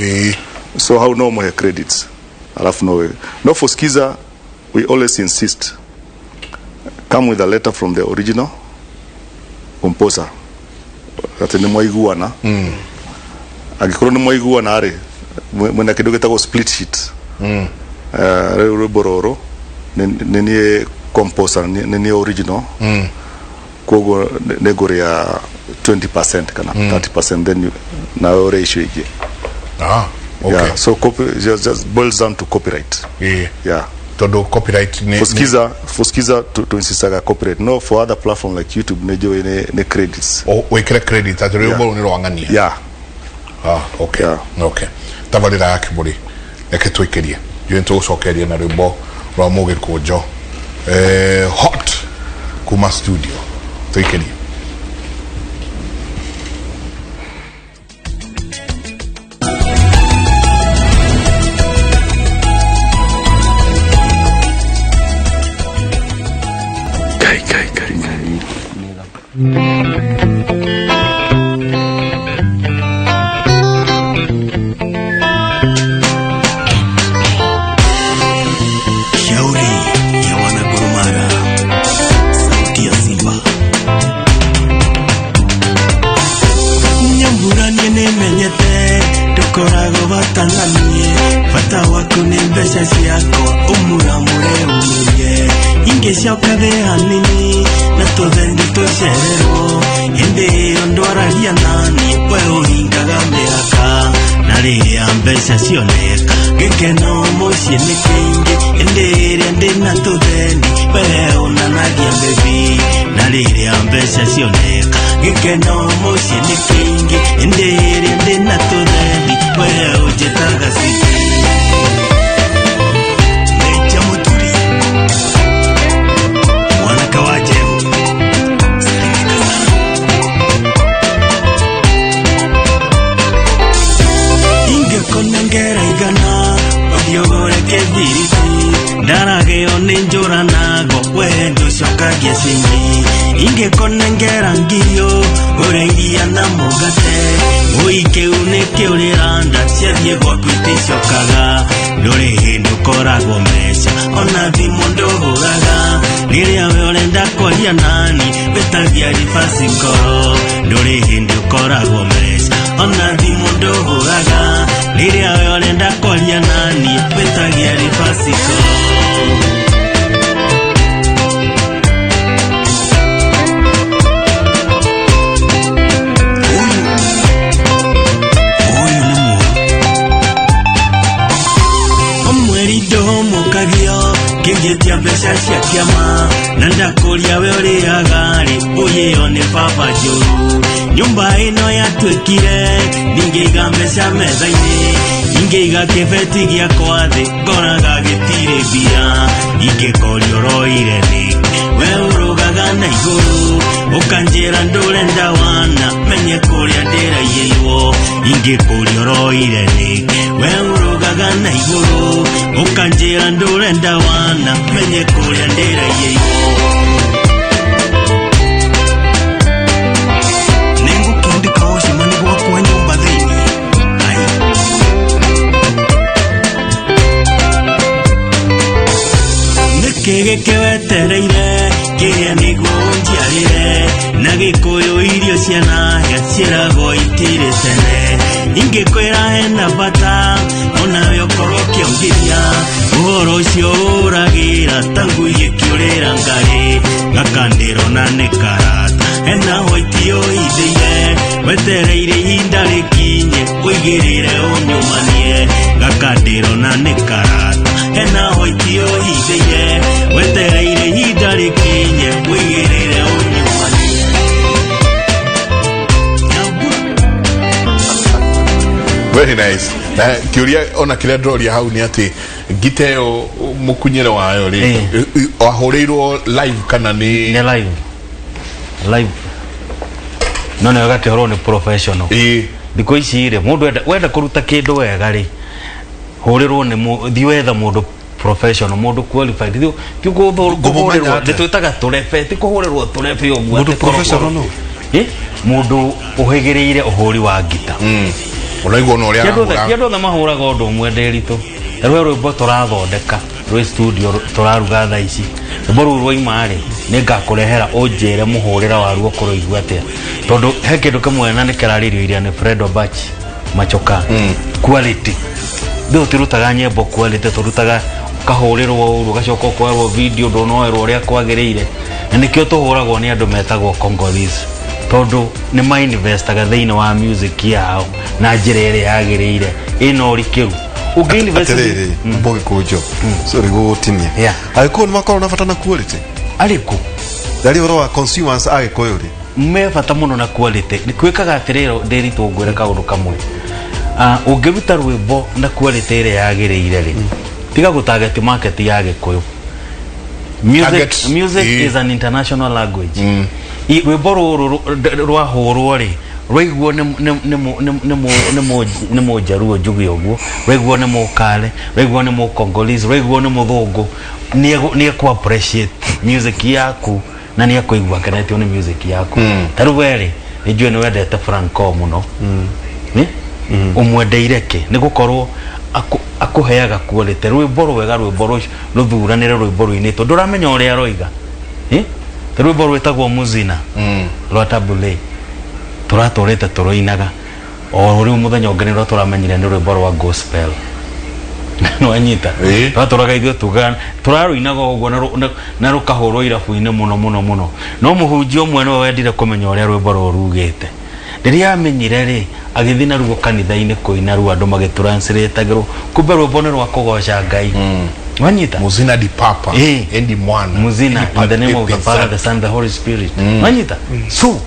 so how no more credits alafu no for skiza we always insist come with a letter from the original composer ati nĩ mwaiguana angĩkorwo nĩ mwaiguana rĩ mwena kĩndũ gĩtagwo split sheet rwĩmbo rũrũ nĩ niĩ composer nĩ niĩ original koguo nĩ ngũrĩa 20% kana 30% then na ratio ingĩ okay. Yeah, so just boils down to copyright. Yeah. Todo copyright for Skiza to insistaga copyright. No, for other platform like YouTube ne credits. Oh, we create credit at real ball ni Yeah. Okay. Yeah. Okay. Tavalira yake buri. Eke twekeria. Yento sokeria na rebo rwa moge kojo. Hot kuma studio. Twekeria. Very nice. Kĩrĩa ona kĩrĩa ndroria hau nĩ atĩ giteo mũkunyĩre wayo rĩ wahũrĩirwo live kana nĩ live no nĩ gatehorwo nĩ professional thikũ ici rĩ mũndũ wenda kũruta kĩndũ wega rĩ hũrĩrwo nĩ thiwetha mũndũ professional mũndũ qualified thiũ kũhũrĩrwo ndĩtwĩtaga tũrebe ti kũhũrĩrwo tũrebe ũguo mũndũ professional no mũndũ ũhĩgĩrĩire ũhũri wa ngita Unaigua no ria kĩndũ tha mahũraga ũndũ ũmwe nderitũ rwĩmbo tũrathondeka rwĩ studio tũraruga thaa ici rwĩmbo rũu rwoima rĩ ningakurehera unjire muhurira waru okoro igwa atia tondu he kindu kimwe na nikeraririo iria ni Fredo Batch macoka quality ndo turutaga nyembo quality turutaga kahurirwo uru gacoka kwerwo video ndonoerwo ria kwagirire na nikio tuhuragwo ni andu metagwo Congolese tondu ni ma investaga thiini wa music yao na njira ire yagirire ino rikiru uginvestiriri mboge kujo sorry gutimia aiko ni makoro na fatana quality aliko dari oro wa consumers agikoyo ri me fata muno na quality ni kwikaga atiriro nderi tungwire kaundu kamwe ungiruta rwimbo na quality ire yagirire ri tiga gutarget market ya gikoyo music is an international language rwimbo rwa hurwo ri rwiguo ni mojaruo njugi oguo rwiguo ni mukale rwiguo ni mukongolese rwiguo ni muthungu ni ku appreciate music yaku na ni akuigua kenetio ni music yaku taru weri ni njue ni wendete Franco muno umwendeireke ni gukorwo akuheaga quality rwimbo rwega rwimbo ruthuranire rwimbo rwinito nduramenya uria roiga rwimbo rwetagwo muzina rwa tabule turatorete turoinaga o uri muthenya ongerero turamenyire ni rwimbo rwa gospel no anyita turaga ithu tugana turaruinaga ogwo na rukahurwo irabu-ine muno no muhunjio mwe no wendire kumenya uria rwimbo rurugite riria amenyire ri agithina rugo kanitha-ine kuina ru andu magitranslateagirwo kumbe rwimbo ni rwa kugoca Ngai wanyita muzina di papa endi mwana muzina in the name of the Father, the Son, the Holy Spirit wanyita so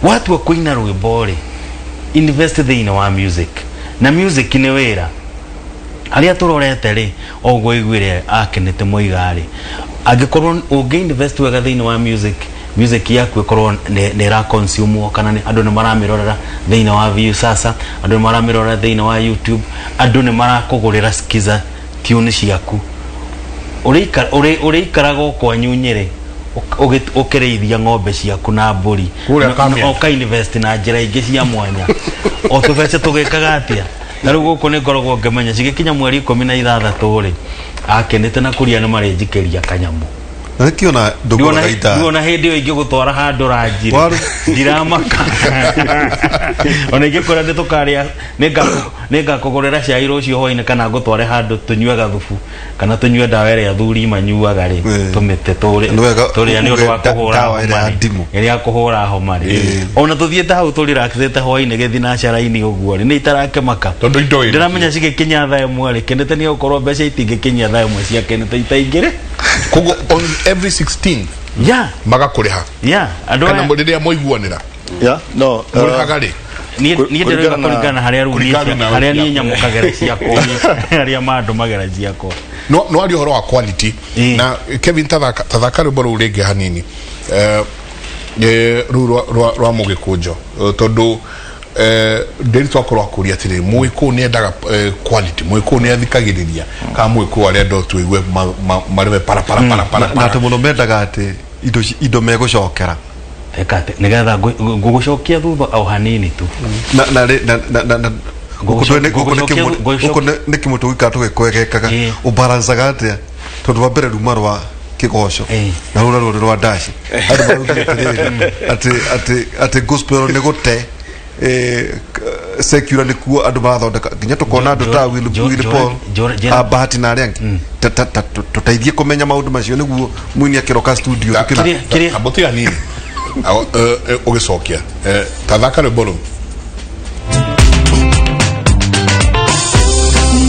watu wa kuina rwimbo ri invest thiini wa music na music ni wira aria turorete ri ogwo igwire akenete moigari angikorwo ungi invest wega thiini wa music yaku ikorwo ni ra consume kana ni andu ni maramirorera thiini wa view sasa andu ni maramirorera thiini wa YouTube andu ni marakugurira skiza tune ciaku urikaraga kwa nyunyire ukireithia ng'ombe ciaku na mburi oka invest na njira ingi cia mwanya o tubece tugikaga atia na riu guku ni ngoragwo ngimenya cigikinya mweri 16 ri akenete na kuria ni marenjikeria kanyamu Nakiona ndugora gaita. Ndiona hindi yo ingigutwara handu ranjire. Ndiramaka. Ona ingikora ndi tukaria nega kugorera cai rucio hoine kana ngutware handu tunyuaga thufu kana tunyue dawa ya thuri manyuaga ri tumite turi ani undu wa kuhura homari iria kuhura homari ona tuthiete hau turi rakithete hoine githina caraini uguo ri ni itarake maka tondu indo ndiramenya cigikinya thaa imwe ri kenete ni ukorwo mbeca itingikinya thaa imwe cia kenete itaingire kugo on every 16 magakuriha kana muriria moiguanira no murikagari ni ndirega kuringana haria ni nyamukagera ciako haria mandu magera ciako no ari horo wa quality na Kevin tathaka rwimbo ru ringi hanini rwa mugikunjo tondu nderi twakorwo akuria atiri muiku ni endaga quality muiku ni athikagiriria ka muiku aria ndo tuigue marime para na tumuno mendaga ati indo megucokera ekate nigetha ngugucokia thutha au hanini tu na guko ne kimutu gikatu gikwegekaga ubalansaga atia tondu wa mbere ruma rwa kigoco na rura rwa dashi ati gospel ni gute secure ni kuo andu marathondeka nginya tukona andu ta Will Paul abahati na aria tutaithie kumenya maundu macio niguo mwini akiroka studio kiri abotia nini ugicokia tathaka rwimbo ru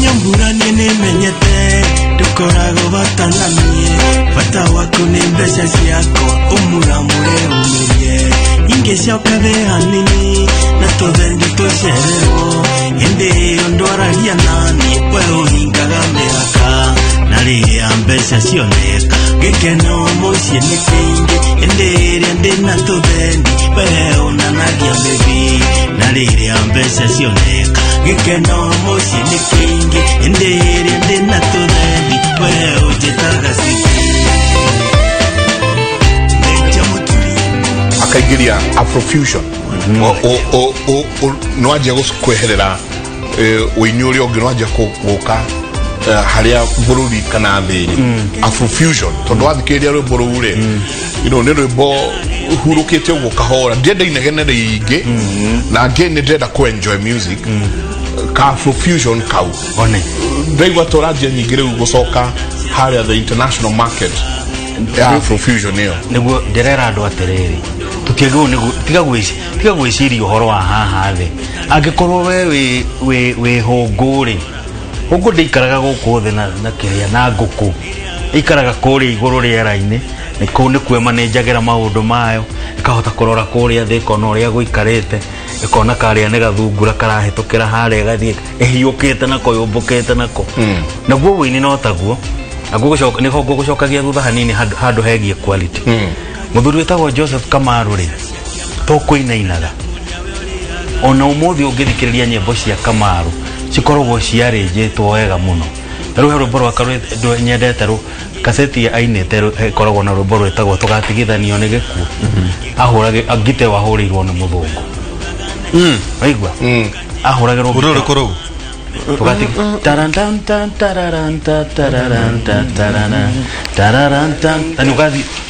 nyambura nene menyete dukorago batangamie bata waku ni mbeca ciako umuramure umerie ingecoka the hanini na tuthendi tucererwo hindi ndwaragia nani we uhingaga mĩhaka na rĩrĩa mbeca cioneka gĩkeno mũciĩ nĩ kĩingĩ hindi ĩrĩa ndĩna tũthendi we unanagia mĩbi na rĩrĩa mbeca cioneka gĩkeno mũciĩ nĩ kĩingĩ hindi ĩrĩa ndĩna tũthendi we ũnjĩtaga ciki akaigiria Afrofusion no aje kweherera uini uria ungi no aje guka haria bururi kana thiri Afrofusion tondu wathikiria rwimbo ruu ri ni rwimbo hurukite uguo kahora ndienda inegenere ingi na ngi ni ndenda ku enjoy music ka Afrofusion kau one ndaigua toranjia nyingi riu gucoka haria the international market ya Afrofusion iyo niguo ndirera andu atiriri tutiagwo tiga gwiciria uhoro wa haha thi angikorwo we hunguri huko ndikaraga guku thi na kiria na nguku ikaraga kuria iguru riera-ini niko ni kwe manager maundu mayo ikahota kurora kuria thi kono uria guikarite ikona karia ni gathungura karahitukira haria gathie ehiukite nako yumbukite nako naguo wini no taguo agugucoka ni hongo gucokagia thutha hanini handu hegie quality muthuri wetagwo Joseph Kamaru ri to kuinainaga ona umuthi ungithikiriria nyimbo cia Kamaru cikoragwo ciarĩnjĩtwo wega muno rĩu he rwĩmbo rwaka nyendete kaseti ya Aini ĩkoragwo na rwĩmbo rwĩtagwo tũgatigithanio nĩ gĩkuũ ahũrage ngite wahũrĩirwo nĩ mũthũngũ waigua ahũragĩrwo ngite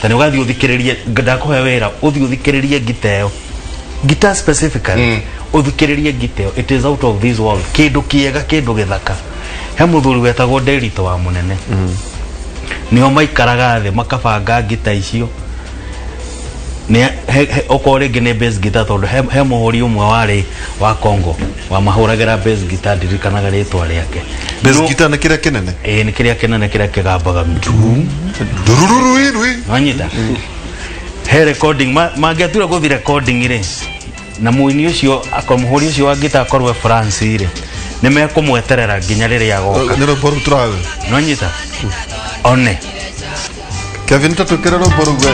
tani ugathi uthikiririe ndakuhe wira uthi uthikiririe ngiteo guitar specifically uthikiririe ngiteo it is out of this world kindu kiega kindu githaka he muthuri wetagwo Derito wa munene nio maikaraga thi makabanga ngita icio ne okore gene bass guitar tondu he muhuri umwe wari wa Congo wa mahuragira bass guitar dirikanaga ritwa riake bass guitar na kiria kinene ni kiria kinene kiria kigambaga durururu wanyita he recording mangiatura guthi recording ri na muini ucio akomuhuri ucio wa guitar akorwe France ri ni mekumweterera nginya riria agoka ni rwimbo ruturawe wanyita one Kevin tatukira rwimbo rugwe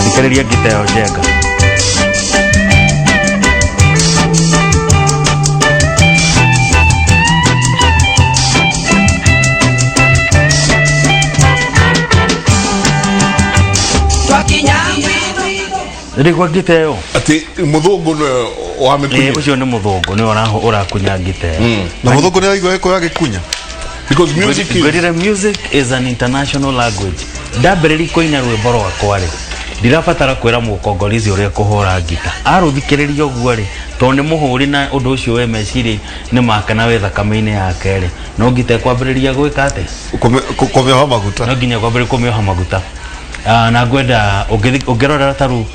Nikariria ngiteo njega Ndigwa ngiteo ati muthungu no wa mikunya ucio ni muthungu ni urakunya ngiteo na muthungu ni aigwa eko ya gikunya because music is an international language ndambiriri koina rwimbo rwakwa ri ndirabatara kwira mukongorizi uria kuhura ngita aruthikiriria uguo ri to ni muhuri na undu ucio we meciri ni makana we thakame-ini yake ri no ngite kwambiriria gwika ate kumioha maguta no nginya kwambiriria kumioha maguta na ngwenda ungirora taru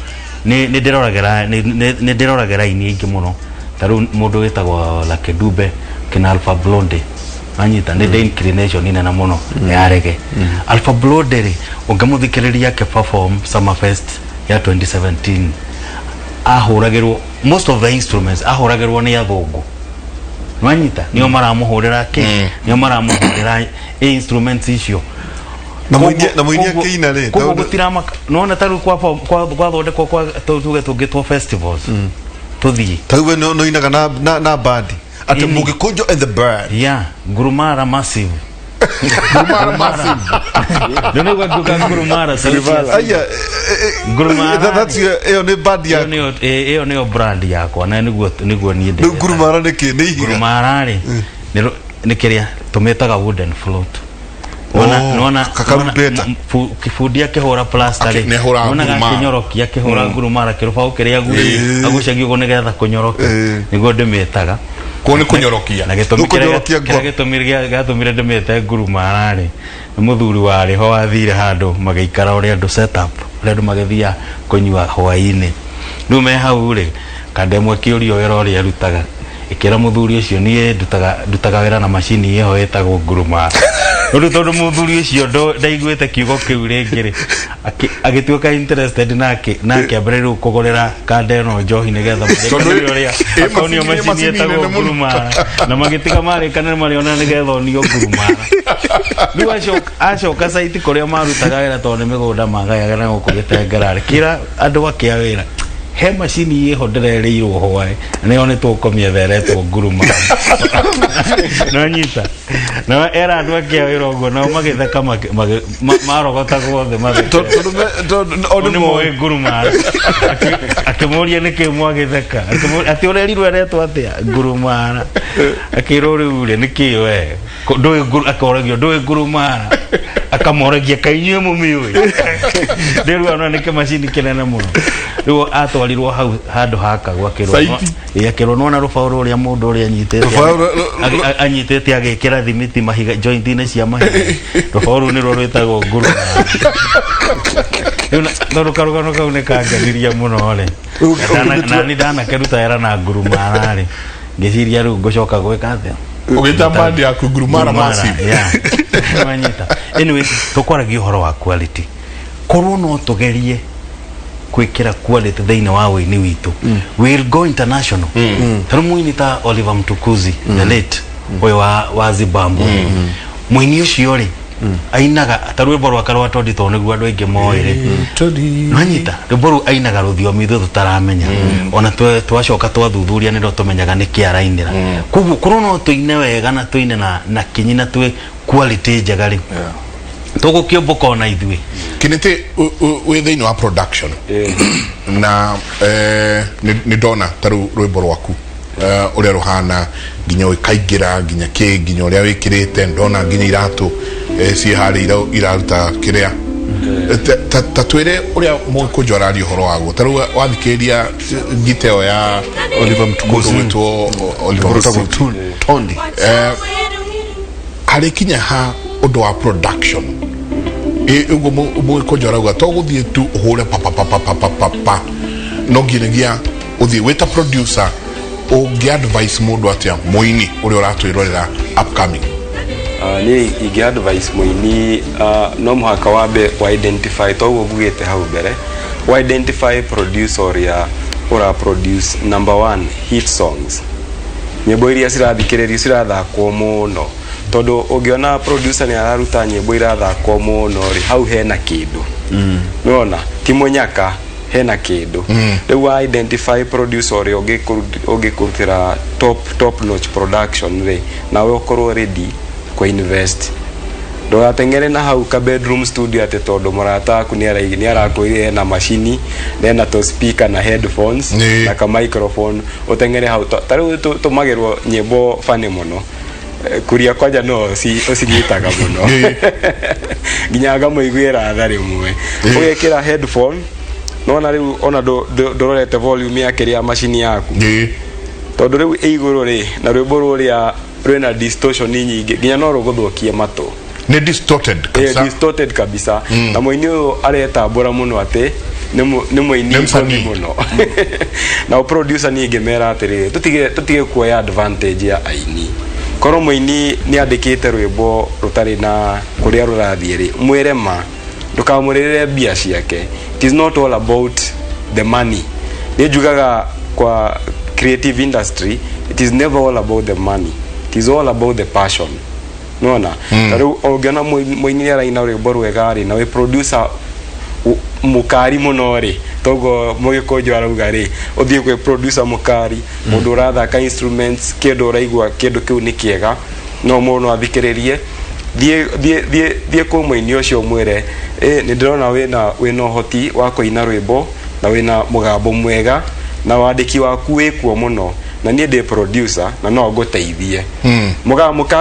ni ndiroragera ini ingi muno taru mundu wetagwo Lucky Dube kina Alpha Blondy anyita ni the inclination ina na muno ya rege Alpha Blondy ri ungamuthikiriria ke perform Summer Fest ya 2017 ahuragirwo most of the instruments ahuragirwo ni athungu nwanyita nio maramuhurira nio maramuhurira instruments icio na muinia kina ri ko gutirama nona taru kwa thondekwo kwa tuge tungitwo festivals tuthii tawe no inaga na band ati mugikunjo and the band yeah Gurumara massive Don't go Gurumara aya Gurumara that's eo ni band ya eo ni brand yako na niguo ni ndende Gurumara ni ki ni higa Gurumara ri ni kiria tumetaga wooden float nona kifundia kihora plaster ri nona gakinyorokia kihora Gurumara kirufa ukiria guri agucagio go nigetha kunyoroka niguo ndimetaga kone kunyorokia na gitumire gatumire ndimete Gurumara ri muthuri wari ho wathire handu magiikara uri andu setup uri andu magithia kunywa hwaini nume hau ri kandemwe kiurio wera uri arutaga ikira muthuri ucio nie ndutaga wera na machine yeho etagwo Gurumara tondu muthuri ucio ndaiguite kiugo kiu ringiri agituika interested nake ambiriru kugurira kandeno njohi nigetha muthuri uria akonio machine etagwo Gurumara na magitiga marikana mariona nigetha onio Gurumara riu acoka site kuria marutaga wera tondu migunda magayaga na gukugitengera kira andu akia wira he macini yeho nderereirwo hwae nĩyo nĩtũkomia theretwo nguruma no nyita no era andũ akĩa wĩra ũguo nao magĩtheka marogota guothe tondũ moĩ nguruma akĩmũria nĩkĩ mwagĩtheka atĩ ũrerirwo eretwo atĩa nguruma akĩrwo rĩu rĩ nĩkĩ we akoragio ndũĩ nguruma akamoragia kainyue mũmiũĩ rĩu ana nĩkĩ macini kĩnene mũno rĩu atwarirwo hau handũ haka gwakĩrwo nona rũbaũ rũrĩa mũndũ ũrĩa anyitĩte agĩkĩra thimiti mahiga joint-inĩ cia mahiga rũbaũ rũu nĩruo rwĩtagwo nguruma rĩu rũkarũgano kau nĩkangenirie mũno rĩ na nĩ ndanakeruta era na nguruma rĩ ngĩciria rĩu ngũcoka gwĩka atĩa ugita bandi ya kugurumara massive manyita anyway tukwaragia uhoro wa quality korwo no tugerie kwikira quality thĩinĩ wa wĩini witũ we'll go international taro muini ta Oliver Mtukuzi the late oyo wa Zimbabwe muini ucio ri ainaga tarwimbo rwaka rwa tondi to niguo andũ aingĩ moire manyita rwimbo ainaga rũthiomi ithuĩ tutaramenya ona twacoka twathuthuria nĩro tumenyaga nĩ kĩarainĩra koguo korwo no tuine wega na tuine na kinyi na twe quality njega rĩ tũgũkĩũmbũka ona ithuĩ kinete wĩ thĩinĩ wa production na nĩ ndona tarũ rwimbo rwaku ũrĩa ruhana nginya ũkaingĩra nginya kĩ nginya ũrĩa wĩkĩrĩte ndona nginya iratũ ciĩ harĩ iraruta kĩrĩa ta twĩre ũrĩa mũkũnjoraria ũhoro waguo tarũ wathikĩrĩria ngiteo ya Oliver Mtukuzi Tondi harĩ kinya ha ũndũ wa production ũguo mũkũnjoraga to gũthiĩ tu ũhũre pa no nginyagia ũthiĩ wĩta producer ũngĩ-advise mũndũ atĩa mũini ũrĩa ũratwĩrorera upcoming ni ingi-advise mũini no mũhaka wambe wa-identify to ũguo ngugĩte hau mbere wa-identify producer ũrĩa ũra-produce number 1 hit songs nyĩmbo iria cirathikĩrĩrio cirathakwo mũno tondũ ũngĩona producer nĩ araruta nyĩmbo irathakwo mũno rĩ hau hena kĩndũ nĩwona ti mũnyaka hena kĩndũ rĩu wa-identify producer ũrĩa ũngĩkũrutĩra top notch production rĩ nawe ũkorwo ready kwa invest ndũgateng'ere na hau ka bedroom studio atĩ tondũ mũrata waku nĩ arakwĩrire na macini na to speaker na headphones na ka microphone ũteng'ere hau tarĩu tũmagĩrwo nyĩmbo fani mũno kuria kwanja no ũcinyitaga mũno nginya ngamũiguĩra tha rĩmwe ũgekĩra headphone nona rĩu ona ndũrorete volume ya kĩrĩa macini yaku tondũ rĩu igũrũ rĩ na rwĩmbo rũrĩa rwĩna distortion nyingĩ nginya no rũgũthũkie matũ nĩ distorted kabisa na mũini ũyũ aretambũra mũno atĩ nĩ mũini mũno na producer ningĩ mera atĩrĩ tũtige kuoya advantage ya Aini korwo mũini nĩ andĩkĩte rwĩmbo rũtarĩ na kũrĩa rũrathiĩ rĩ mwĩre ma ndũkamũrĩrĩre mbia ciake it is not all about the money nĩ njugaga kwa creative industry it is never all about the money it is all about the passion nona tarĩu ũngĩona mũini araina rwĩmbo rwega rĩ na wĩ producer mukari mũno rĩ togo mũgĩkũnjũ arauga rĩ ũthiĩ kwĩ producer mukari mũndũ ũrathaka instruments kĩndũ ũraigua kĩndũ kĩu nĩ kĩega no mũndũ athikĩrĩrie thiĩ kũ mũini ũcio mwĩre nĩ ndĩrona wĩna ũhoti wa kũina rwĩmbo na wĩna mũgambo mwega na wandĩki waku wĩkuo mũno na niĩ ndĩ producer na no ngũteithie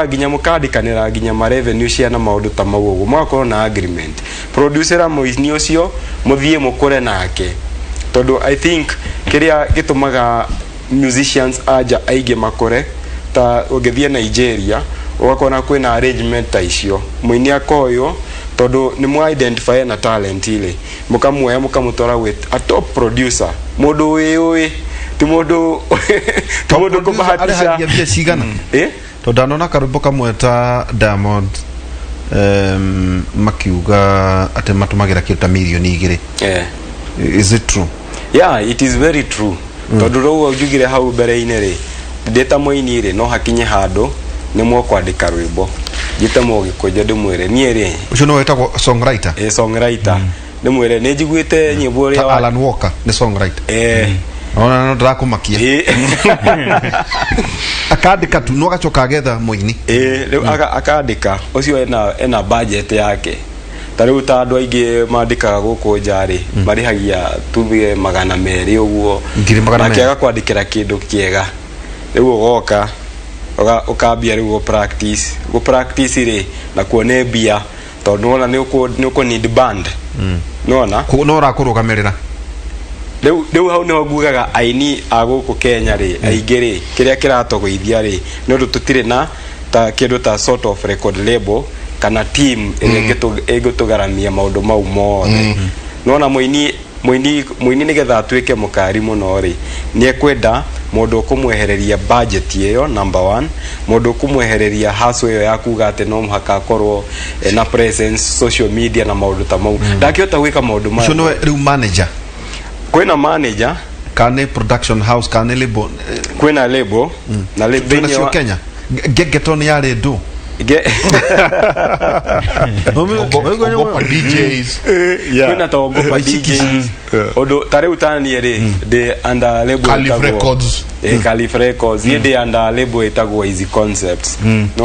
nginya mũkandĩkanĩra nginya ma revenue cia na maũndũ ta mau ũguo mũgakorwo na agreement producer mũini ũcio mũthiĩ mũkũre nake tondũ I think kĩrĩa gĩtũmaga musicians anja aingĩ makũre ta ũngĩthiĩ Nigeria ũgakora kwĩna arrangement ta icio mũini akoywo tondũ nĩ mũ-identify na talent ile mũkamuoya mũkamũtwara with a top producer mũndũ ũĩ ti mũndũ kũbahatisha arĩa cigana tondũ ndanona karwĩmbo kamwe ta Diamond makiuga atĩ matũmagĩra kĩndũ ta mirioni 2 is it true? Yeah, it is very true tondũ rĩu njugire hau mbere-inĩ rĩ ndĩta mũini rĩ no hakinye handũ nĩ mũkwandĩka rwĩmbo njĩte mũgĩkũnja ndĩmwĩre niĩ rĩ ũcio no wetagwo songwriter songwriter mwere nĩ njiguĩte nyĩmbo ũrĩa wa Alan Walker nĩ songwriter ona no ndirakumakia akandika tu no gacoka getha mũini rĩu akandika ũcio ena budget yake tarĩu ta andũ aingĩ mandikaga gũkũ njarĩ marĩhagia tuge 200 ũguo na kĩaga kwandĩkĩra kĩndũ kĩega rĩu ũgoka ũkambia rĩu go practice rĩ na kuone mbia tondũ nona nĩ ũkũ need band nona no ũrakũrũgamĩrĩra rĩu hau nĩho ngugaga aini a gũkũ Kenya rĩ aingĩ rĩ kĩrĩa kĩratũgũithia rĩ nĩ ũndũ tũtirĩ na ta kĩndũ ta sort of record label kana team ĩgũtũgaramia maũndũ mau mothe nona mũini nĩgetha atuĩke mũkari mũno rĩ nĩ ekwenda mũndũ ũkũmwehereria budget ĩyo number 1 mũndũ ũkũmwehereria hustle ĩyo ya kuga atĩ no mũhaka akorwo na presence social media na maũndũ ta mau ndakĩhota gwĩka maũndũ maya no rĩu manager kwĩna manager kana production house kana label kwĩna label na label ya Kenya gegetoni ya redo ogopa DJs kwĩna ta ogopa DJs odo tarĩu tani rĩ de under label Calif Records Calif Records yede under label itagwo Easy Concepts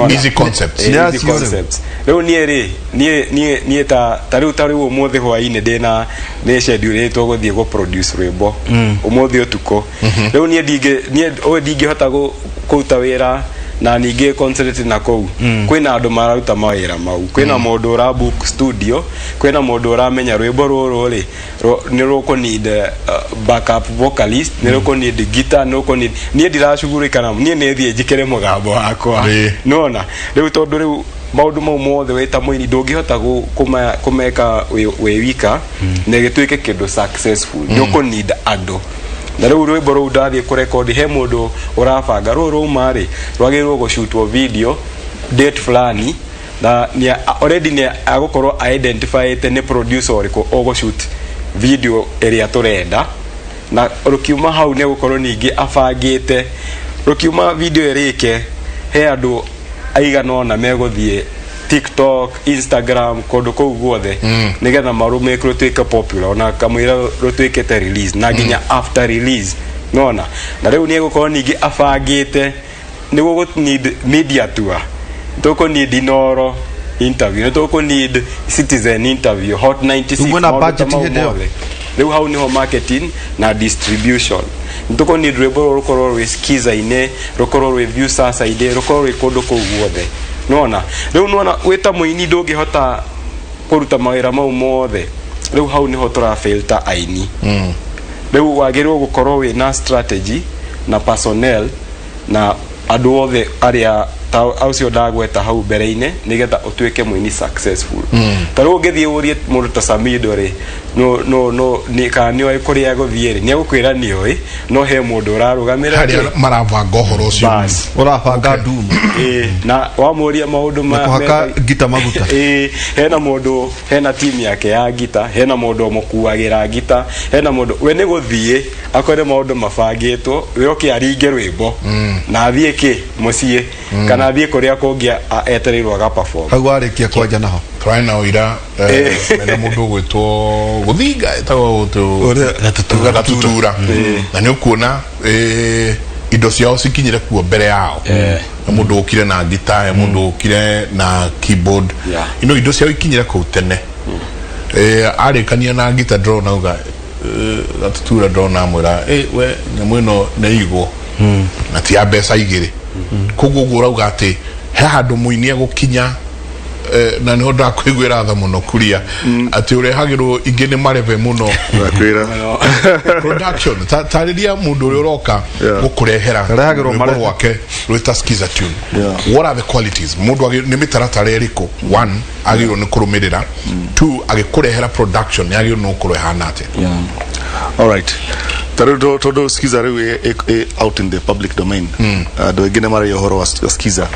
Easy Concepts rĩu niĩ ta tarĩu ũmũthĩ hwainĩ ndĩna nĩ schedule ĩtwo gũthiĩ go produce rwĩmbo ũmũthĩ ũtukũ rĩu niĩ ndingĩhota kũruta wĩra na ningĩ concentrate na kou kwĩna andũ mararuta mawĩra mau kwĩna mũndũ ura book studio kwĩna mũndũ uramenya rwĩmbo rũrũ rĩ nĩ rũkũ need backup vocalist nĩ rũkũ need guitar nĩ rũkũ need niĩ ndiracugurĩkana niĩ nĩ thiĩ njikere mũgambo wakwa nona rĩu tondũ rĩu maũndũ mau mothe weta mũini ndũngĩhota kũmeka wĩ wika na gĩtuĩke kĩndũ successful nĩ ũkũ need andũ na rĩu rwĩmbo rũu ndathiĩ kũrekondi he mũndũ ũrabanga rũrũ marĩ rwagĩrĩrwo gũcutwo video date fulani na already nĩ agũkorwo identified nĩ producer ũrĩkũ ũgũshoot video ĩrĩa tũrenda na rũkiuma hau nĩ gũkorwo ningĩ abangĩte rũkiuma video ĩrĩke he andũ aigana ona megũthiĩ TikTok, Instagram, kũndũ kũu guothe nĩgetha marũme rũtuĩke popular ona kamwĩra rũtuĩkĩte release na nginya after release nona na rĩu nĩ gũkorwo ningĩ abangĩte nĩguo need media tour tũkũ need Inoro interview tũkũ need Citizen interview Hot 96 rĩu hau nĩho marketing na distribution tũkũ need rwĩmbo rũkorwo rwĩ skiza-inĩ rũkorwo rwĩ viewers-inĩ rũkorwo rwĩ kũndũ kũu guothe nona rĩu nona wĩta mũini ndũngĩhota kũruta mawĩra mau mothe rĩu hau nĩho tũrafail ta aini rĩu wagĩrĩirwo gũkorwo wĩna strategy na personnel na andũ othe arĩa aucio ndagweta hau mbere-inĩ nĩgetha ũtuĩke mũini successful tarĩu ũngĩthiĩ ũrie mũndũ ta Samido rĩ no nĩ kana nĩoĩ kũrĩa gũthiĩ rĩ nĩegũkwĩra nĩoĩ no he mũndũ ũrarũgamĩrĩra harĩa marabanga ũhoro ũcio ũrabanga nduma na wamũria maũndũ ma gita maguta hena mũndũ hena team yake ya gita hena mũndũ ũmũkuagĩra gita hena mũndũ we nĩ gũthiĩ akore maũndũ mabangĩtwo we oke aringe rwĩmbo na athiĩ kĩ mũciĩ kana athiĩ kũrĩa kũngĩ etereirwo aga perform hau warĩkia kwanja naho try na ira mena mũndũ gwĩtwo gũthinga etagwo gatutura na nĩ ũkuona indo ciao cikinyire kuo mbere yao na mũndũ ũkire na gita mũndũ ũkire na keyboard indo ciao ikinyire kũu tene arĩkania na gita drone auga gatutura drone amwĩra we nyamũ ĩno nĩ igwo na ti mbeca igĩrĩ koguo ũguo ũrauga atĩ he handũ mũini egũkinya na nĩho ndakwĩgwĩra tha mũno kuria atĩ ũrehagĩrwo ingĩ nĩ marebe mũno production tarĩria mũndũ ũrĩa ũroka gũkũrehera rwĩmbo rwake rwĩta skiza tune what are the qualities mũndũ nĩ mĩtaratara ĩrĩkũ 1 agĩrĩirwo nĩ kũrũmĩrĩra 2 agĩkũrehera production nĩ agĩrĩirwo nĩ gũkorwo ĩhana atĩa alright todo skiza rĩu out in the public domain andũ aingĩ nĩ mararia ũhoro wa skiza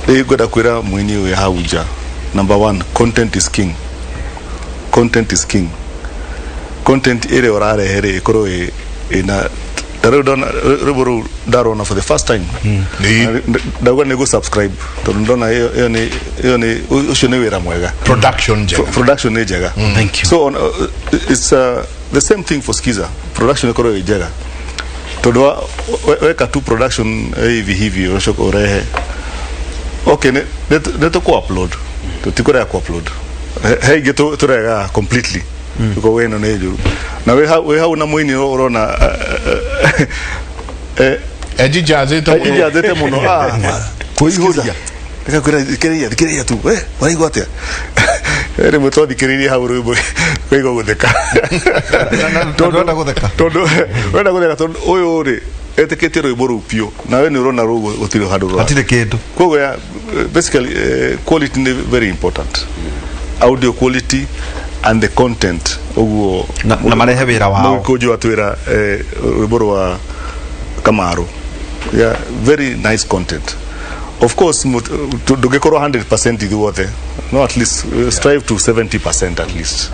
ngwenda kwĩra mũini ũyũ hau nja number 1 content is king content ĩrĩa ũrarehe rĩ ĩkorwo ĩna taro ruburu darona for the first time ndagwa nego subscribe to ndona hiyo ni ucio ni wira mwega production ni jega. Thank you. So it's the same thing for Skiza, production iko jega to weka tu production hivi ushoko urehe. Okay, neto ko upload to tikora ko upload hey geto turega completely uko weno nejo na we ha una mwini urona ejijazete muno kuihuria kĩrĩa tu waraigua atĩa ere mutodi kĩrĩa hau rwĩmbo kũigua gũtheka tondu wenda gũtheka tondu ũyũ rĩ etĩkĩtie rwĩmbo rũu piũ na we nĩ ũrona rũu gũtirĩ handũ rwa hatirĩ kĩndũ koguo basically quality is very important, audio quality and the content uguo na marehe wĩra wao kujo atwira rwĩmbo rwa Kamaru. Yeah, very nice content. Of course ndũngĩkorwo 100% ithuothe, no, at least strive to 70% at least.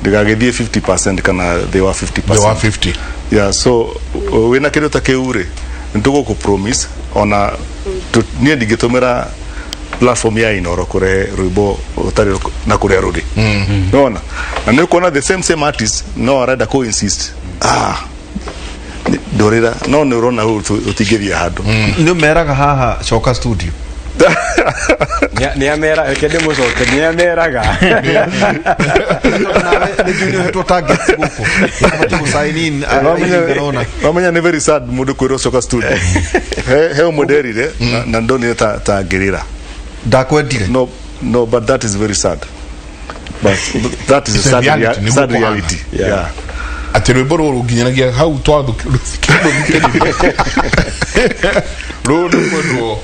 Ndĩgagĩthiĩ 50% kana they were 50%. Yeah, so wĩna kĩndũ ta kĩu rĩ nĩtũgũkũ promise ona niĩ ndingĩtũmĩra platform ya Inoro kũrehe rwĩmbo ũtarĩ na kũrĩa rũrĩ. Nona na nĩ ũkuona the same artist no arenda kũ insist dorira no nĩ ũrona ũtingĩthia handũ. Nĩ meraga haha coka studio nĩ amera kende mũcoke nĩ ameraga nĩ junior hetwo target gũkũ to sign in wamenya nĩ very sad mũndũ kwĩrwo coka studio he mũnderire na ndonire ta ngĩrĩra ndakwendire. No, but that is very sad, but that is a sad reality. Yeah. Ati rwĩmbo rũrũ nginyanagia hau twathukĩrwo rũrũ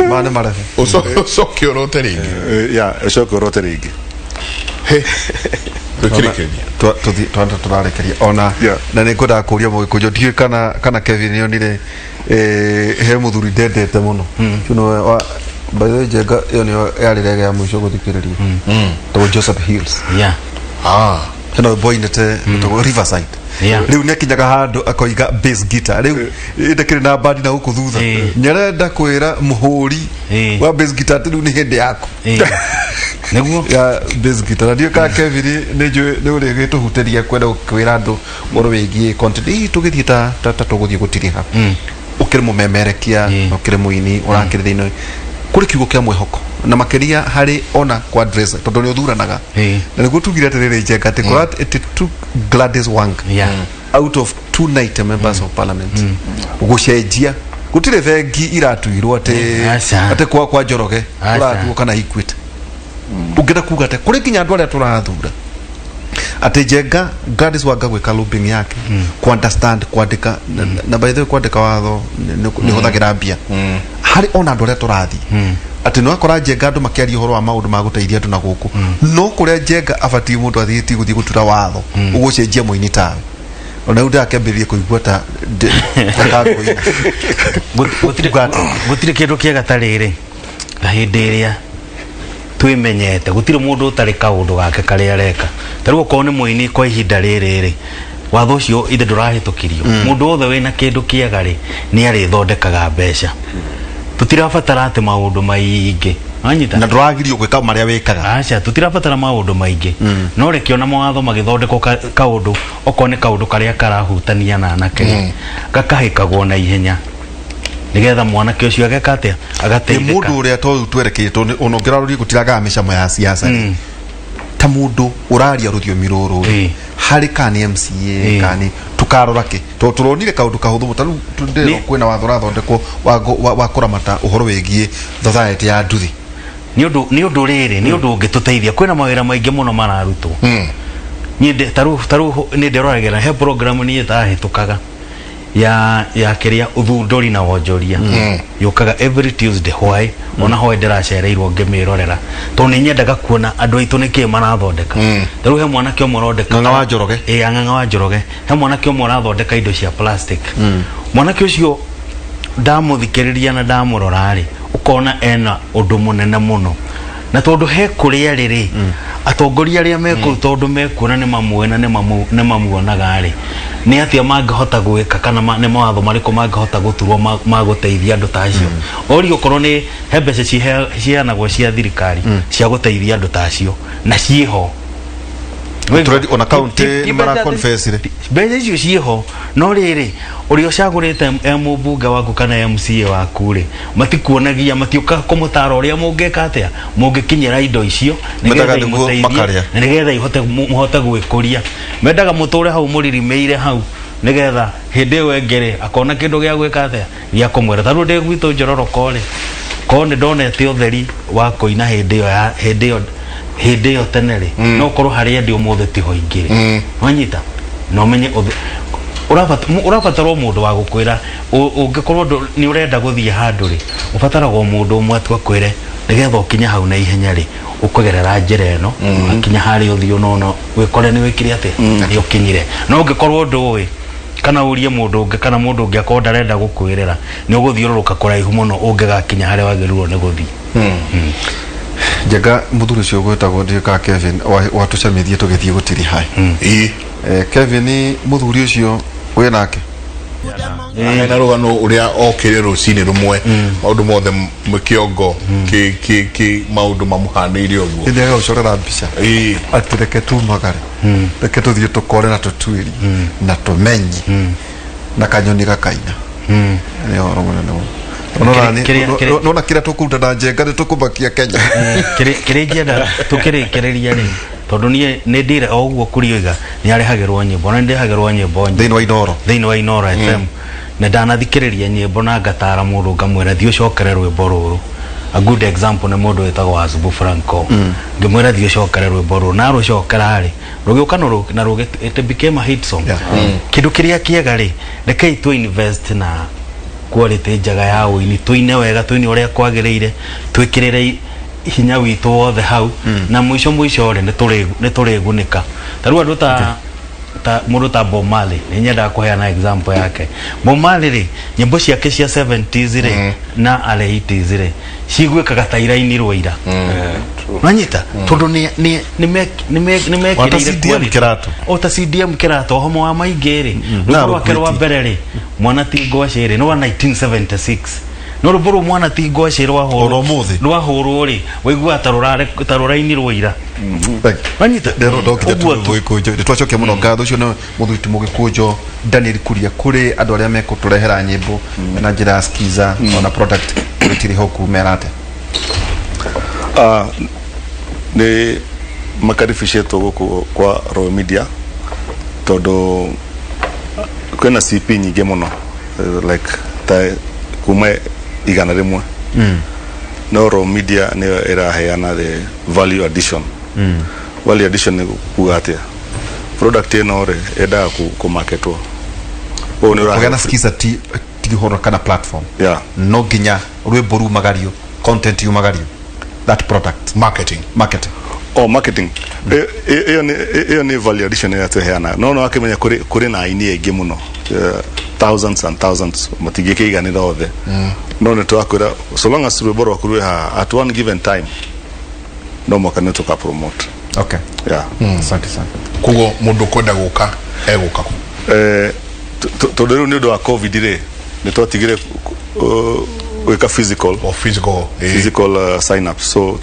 mane marehe ucoke orote rĩngĩ. Yeah, ucoke orote rĩngĩ. tũrarekeria ona na nĩ ngwendaga kũria mũgĩkũnjũ ndiũĩ kana Kevin nĩonire he mũthuri ndendete mũno kĩno by the way Jenga iyo niyo yari rege ya mwisho guthikiriria to Joseph Hills. Heno boy nete to Riverside. Riu nekinyaga handu akoiga bass guitar riu ndekire na band na huko thutha nyarenda kwira muhuri wa bass guitar riu ni hindi yako neguo ya bass guitar ndio ka Kevin nĩ uri gituhuteria kwenda kwira andu moro wigie content tugithie ta tuguthie gutiriha ukire mumemerekia ukire muini urakirithino kuri kiugo kia mwehoko na makeria hari ona kwa dress tondu ni uthuranaga na niguo tugire atiriri Jenga ati kurat it took Gladys Wanga out of 2 night members of parliament gucenjia gutire thengi iratuirwo ati kwa Njoroge uratuo kana Equity ungenda kuga ati kuri kinya andu aria turathura ati Jenga Gladys Wanga gwika lobbying yake ku understand kwandika na by the way kwandika watho ni huthagira mbia hari ona andu aria turathi ati no akora Jenga andu makiaria horo wa maundu ma guteithia andu na guku no kuria Jenga abati mundu athiti guthii gutura watho ugucenjia muini tawe ona uda akambiririe kuigua ta kagoina gutire kindu kiega tariri hindi iria twimenyete gutire mundu utari kaundu gake karia areka tariu ko ni muini kwa ihinda riri watho ucio ithe ndurahitukirio mundu othe wina kindu kiega ri ni ari thondekaga mbeca tutirabatara ati maundu maingi anyita na nduragirio gwika maria wikaga acha tutirabatara maundu maingi no rekiona mawatho magithondekwo kaundu okone kaundu karia karahutania na anake gakahikagwo na ihenya nigetha mwanake ucio ageka atia agateithika mundu uria to twereketwo onongerarurie gutiraga micamo ya siasa ta mundu uraria ruthiomi ruru hari kani MCA kani tukarorake to turonire kaundu kahuthu mutaru ndero kwina watho rathondekwo wa kuramata uhoro wegie society ya nduthi ni undu riri ni undu ungituteithia kwina mawira maingi muno mararutwo nyinde taru ni nderoragera he program ni yetahitukaga ya kĩrĩa uthunduri na wonjoria yukaga every Tuesday why ona ho ndiracereirwo ngimirorera to ni nyendaga kuona andu aitu niki marathondeka taru he mwana kio morodeka ng'ang'a wa Njoroge ng'ang'a wa Njoroge he mwana kio morathondeka indo cia plastic mwana kio cio ndamuthikiriria na ndamurora ri ukona ena undu munene muno na tondu he kuria riri atongoria aria mekuruta undu mekuona ni mamwena ni mamuonaga ri ni atia mangihota gwika kana ni mawatho mariko mangihota guturwo maguteithia andu ta acio ori ukorwo ni hebece ciheanagwo cia thirikari cia guteithia andu ta acio na ciho already on account mara confess ri mbeca icio ciho no riri uri ucagurite mbunge waku kana MCA waku ri matikuonagia matiuka kumutara uria mungeka atia mungikinyira indo icio nigetha ihote muhote gwikuria mendaga muture hau muririmeire hau nigetha hindi yo engere akona kindu gia gwika atia gia kumwera taru ndi gwitu njororoko ri ko ni ndonete utheri wa koina hindi yo tenere no korwo hari ndi umuthe tiho ingire wanyita no menye urabatara mundu wa gukwira ungikorwo ni urenda guthie handu ri ubatara go mundu umwe tu akwire nigetha ukinya hau na ihenya ri ukugerera njira eno akinya hari uthio no wikore ni wikire ate ni ukinyire no ungikorwo ndui kana urie mundu ungi kana mundu ungi akonda renda gukwirira ni uguthiururuka kuraihu muno ungigakinya hari wagirirwo ni guthie Jaga muthuri cio gwetagwo ndika Kevin watucamithie tugithie gutiri hai Kevin muthuri ucio we nake na rugano uria okire rucini rumwe maundu mothe mukiongo ki maundu mamuhanire uguo ndi aga ucorera mbica atireke tu magare reke tuthie tukore na tutwiri na tumenyi na kanyoni gakaina ni oro munene nona kira tukuruta na njenga ni tukubakia Kenya kiringienda tukirikireria ri tondu ni ndire oguo kurioiga ni arehagirwo nyimbo na ndehagirwo nyimbo thiini wa Inoro FM na ndanathikiriria nyimbo na ngatara mundu ngamwira thio cokere rwimbo ruru a good example ni mundu wetagwo Azubu Franco ngimwira thio cokere rwimbo ruru na rucokera ri rugiuka na ruge it became a hit song kindu kiria kiega ri rekei tu invest na quality njaga ya uini tuine wega tuine uria kwagirire twikirire hinya witu wothe hau na mwisho ri ni turigunika taru andu ta mundu ta Bob Marley ni nyenda kuheana example yake Bob Marley ri nyimbo ciake cia 70s ri na 80s ri cigwikaga ta iraini rwaira manyita tondu ni CDM kirato ota CDM kirato homo wa maingiri rwa kerwa mbere ri mwana ti ngwaci ri no 1976 no ruburu mwana ti ngwaci rwa horo ri waigua taruraini rwaira manyita ndero ndokite twikujo twacoke muno ngatho cio no muthuti mugikujo Daniel Kuria kuri andu aria mekuturehera nyimbo na njira skiza ona product tiri hoku merate ni makaribishe to guku kwa Royal Media todo kwena CP nyingi muno like ta kuma igana rimwe no Royal Media ni iraheana the value addition value addition ni kugatia product eno re eda ku marketwo oni ura skiza ti horo kana platform no ginya rwimbo ru magario content yu magario that product marketing marketing iyo ni value addition ya tuheana no akimenya kuri na Aini ege muno thousands and thousands matigeke iganira othe no ne twakwira so long as rwimbo rwaku ha at one given time no makane tuka promote asante sana kugo mundu kwenda guka eguka to ni ndo wa covid ri ni twatigire weka physical sign up so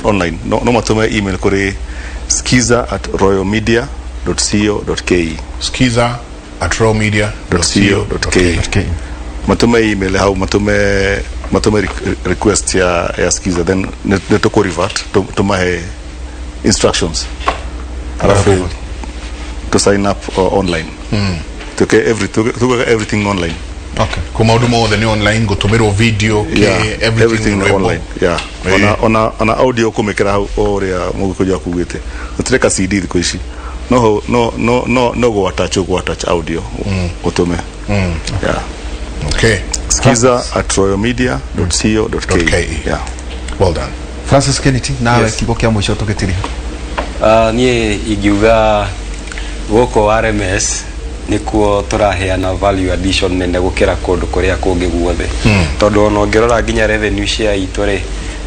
online no matume email kuri skiza@royalmedia.co.ke skiza@royalmedia.co.ke matume email hau matume request ya skiza then netoko revert tumahe instructions alafu to sign up online to get everything online kuma udu mothe ni online gutumirwo video everything online ona audio kumekera oria mugikuja kugite utireka CD thiko ici no go attach audio utume skiza@royalmedia.co.ke well done Francis Kennedy nawe kigo kia mwisho tukitiri nie igiuga goko RMS nikuo turaheana value addition nene gukira kundu kuria kungi guothe tondu ono ngirora nginya revenue share itu ri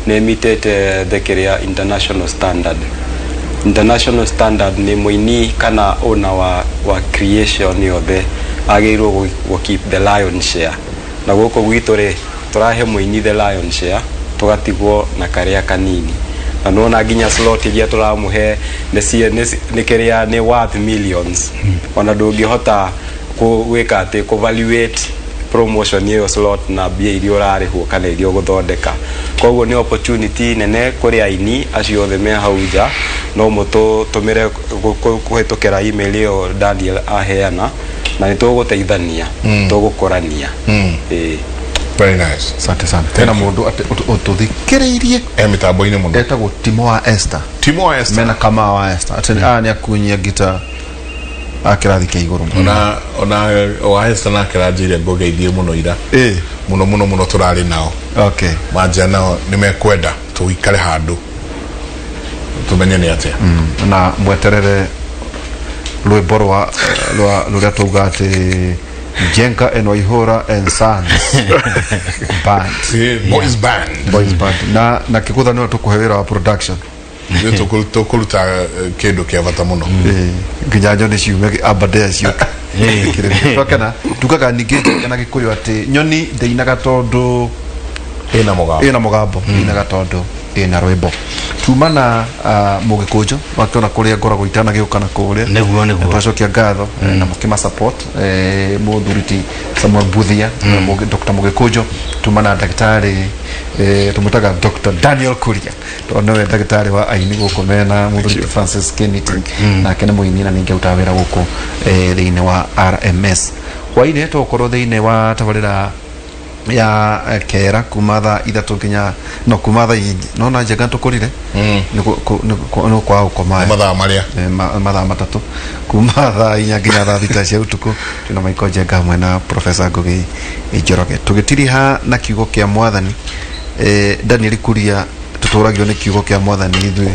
ne meet the kĩrĩa international standard international standard ni muini kana ona wa creation yothe agirwo go keep the lion share na goko gwitore turahe muini the lion share tugatigwo na karia kanini na nona ginya slot iria turamuhe ni kĩrĩa ni worth millions ona ndũngĩhota gwĩka atĩ ku evaluate promotion iyo slot na bia irio rarĩhwo kana irio gũthondeka koguo ni opportunity nene kũrĩ aini acio othe me hauja no mũtũmĩre kũhĩtũkĩra email iyo Daniel aheana na nĩtũgũteithania tũgũkorania very nice asante sana tena mundu ututhikiriirie mitambo-inĩ muno etagwo Timo wa Esther mena kama wa Esther atĩ ni akunyia gita akirathi kia iguru ona wa Esther na kiranjire ngogeithie muno ira muno turari nao okay manja nao nimekwenda tuikare handu tumenye ni atia na mweterere rwimbo rwa tuga ati Jenka and Waihora and Sons band boys band na kikutha no tukuhewera wa production tukuluta kindu kia bata muno nginyanyo ni ciume abadea cio kana tukaga ningĩ na gikuyu ati nyoni ndeinaga tondu ina mugambo ina tondu ina rwimbo tumana mugikujo wakiona kuria ngoragwo itanagĩũka kuria nĩguo twacokia ngatho na mukima support muthuriti Samuel Buthia Dr. Mugikujo tumana daktari tumutaga Dr. Daniel Kuria tonowe daktari wa aini guku mena muthuriti Francis Kennedy na kene muini na ninge utawira guku thĩinĩ wa RMS kwa ine tokorwo thĩinĩ wa tabarĩra ya kera kumatha ithatu nginya no kumatha no na njega tukurire no kwa ukoma matha matatu kumatha inya nginya tha thita cia utuku tuna maiko njega hamwe na Professor Ngugi Njoroge tugitiri ha na kiugo kia mwathani Daniel Kuria tuturagio ni kiugo kia mwathani ithui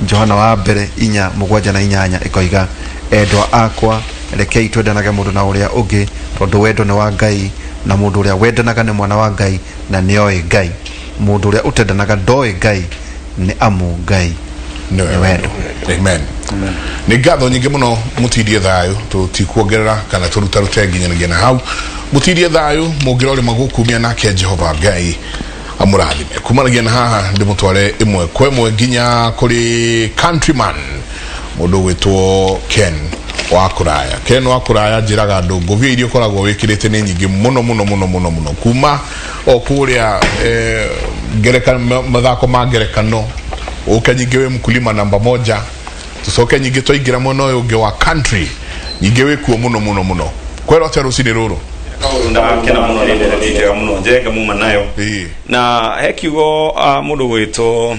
Johana wa mbere 4:8 ikoiga endwa akwa rekei twendanage mundu na uria ungi tondu wendo ni wa Ngai na mundu uria wendanaga ni mwana wa Ngai na nioe Ngai mundu uria utendanaga ndoe Ngai ni amu Ngai ni wendo amen ni ngatho nyingi muno mutidie thayo tutikuongerera kana turutarute nginya na hau mutidie thayo mugirore magukumia nake Jehova Ngai amurathime kumanagia na haha ndimutware imwe kwemwe nginya kuri countryman mundu witwo Ken wa kuraya njiraga andu nguvio irio koragwo wikirite ni nyingi muno kuma okuria ngereka mathako ma ngerekano ukanyingi we mkulima namba 1 tusoke nyingi twaingira muno uyu ungi wa country nyingi we kuo muno kwero tero cini ruru ndakena muno ni nderejega muno njega muma nayo na hekiugo mundu gwito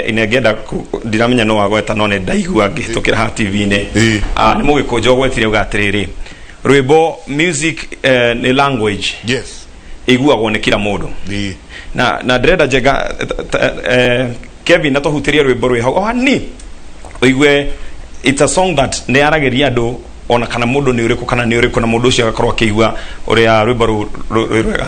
inegenda ndiramenya no wagweta no ne ndaigua ngitukira ha TV-ini ni mugikujo gwetire ugatiriri rwimbo music ni language yes iguagwo ni kila mundu na ndrenda njega Kevin natohutiria rwimbo rwi hau ni oigwe it's a song that ne arageria andu ona kana mundu ni uriku kana ni uriku na mundu ucio agakorwo akigua uria rwimbo rwega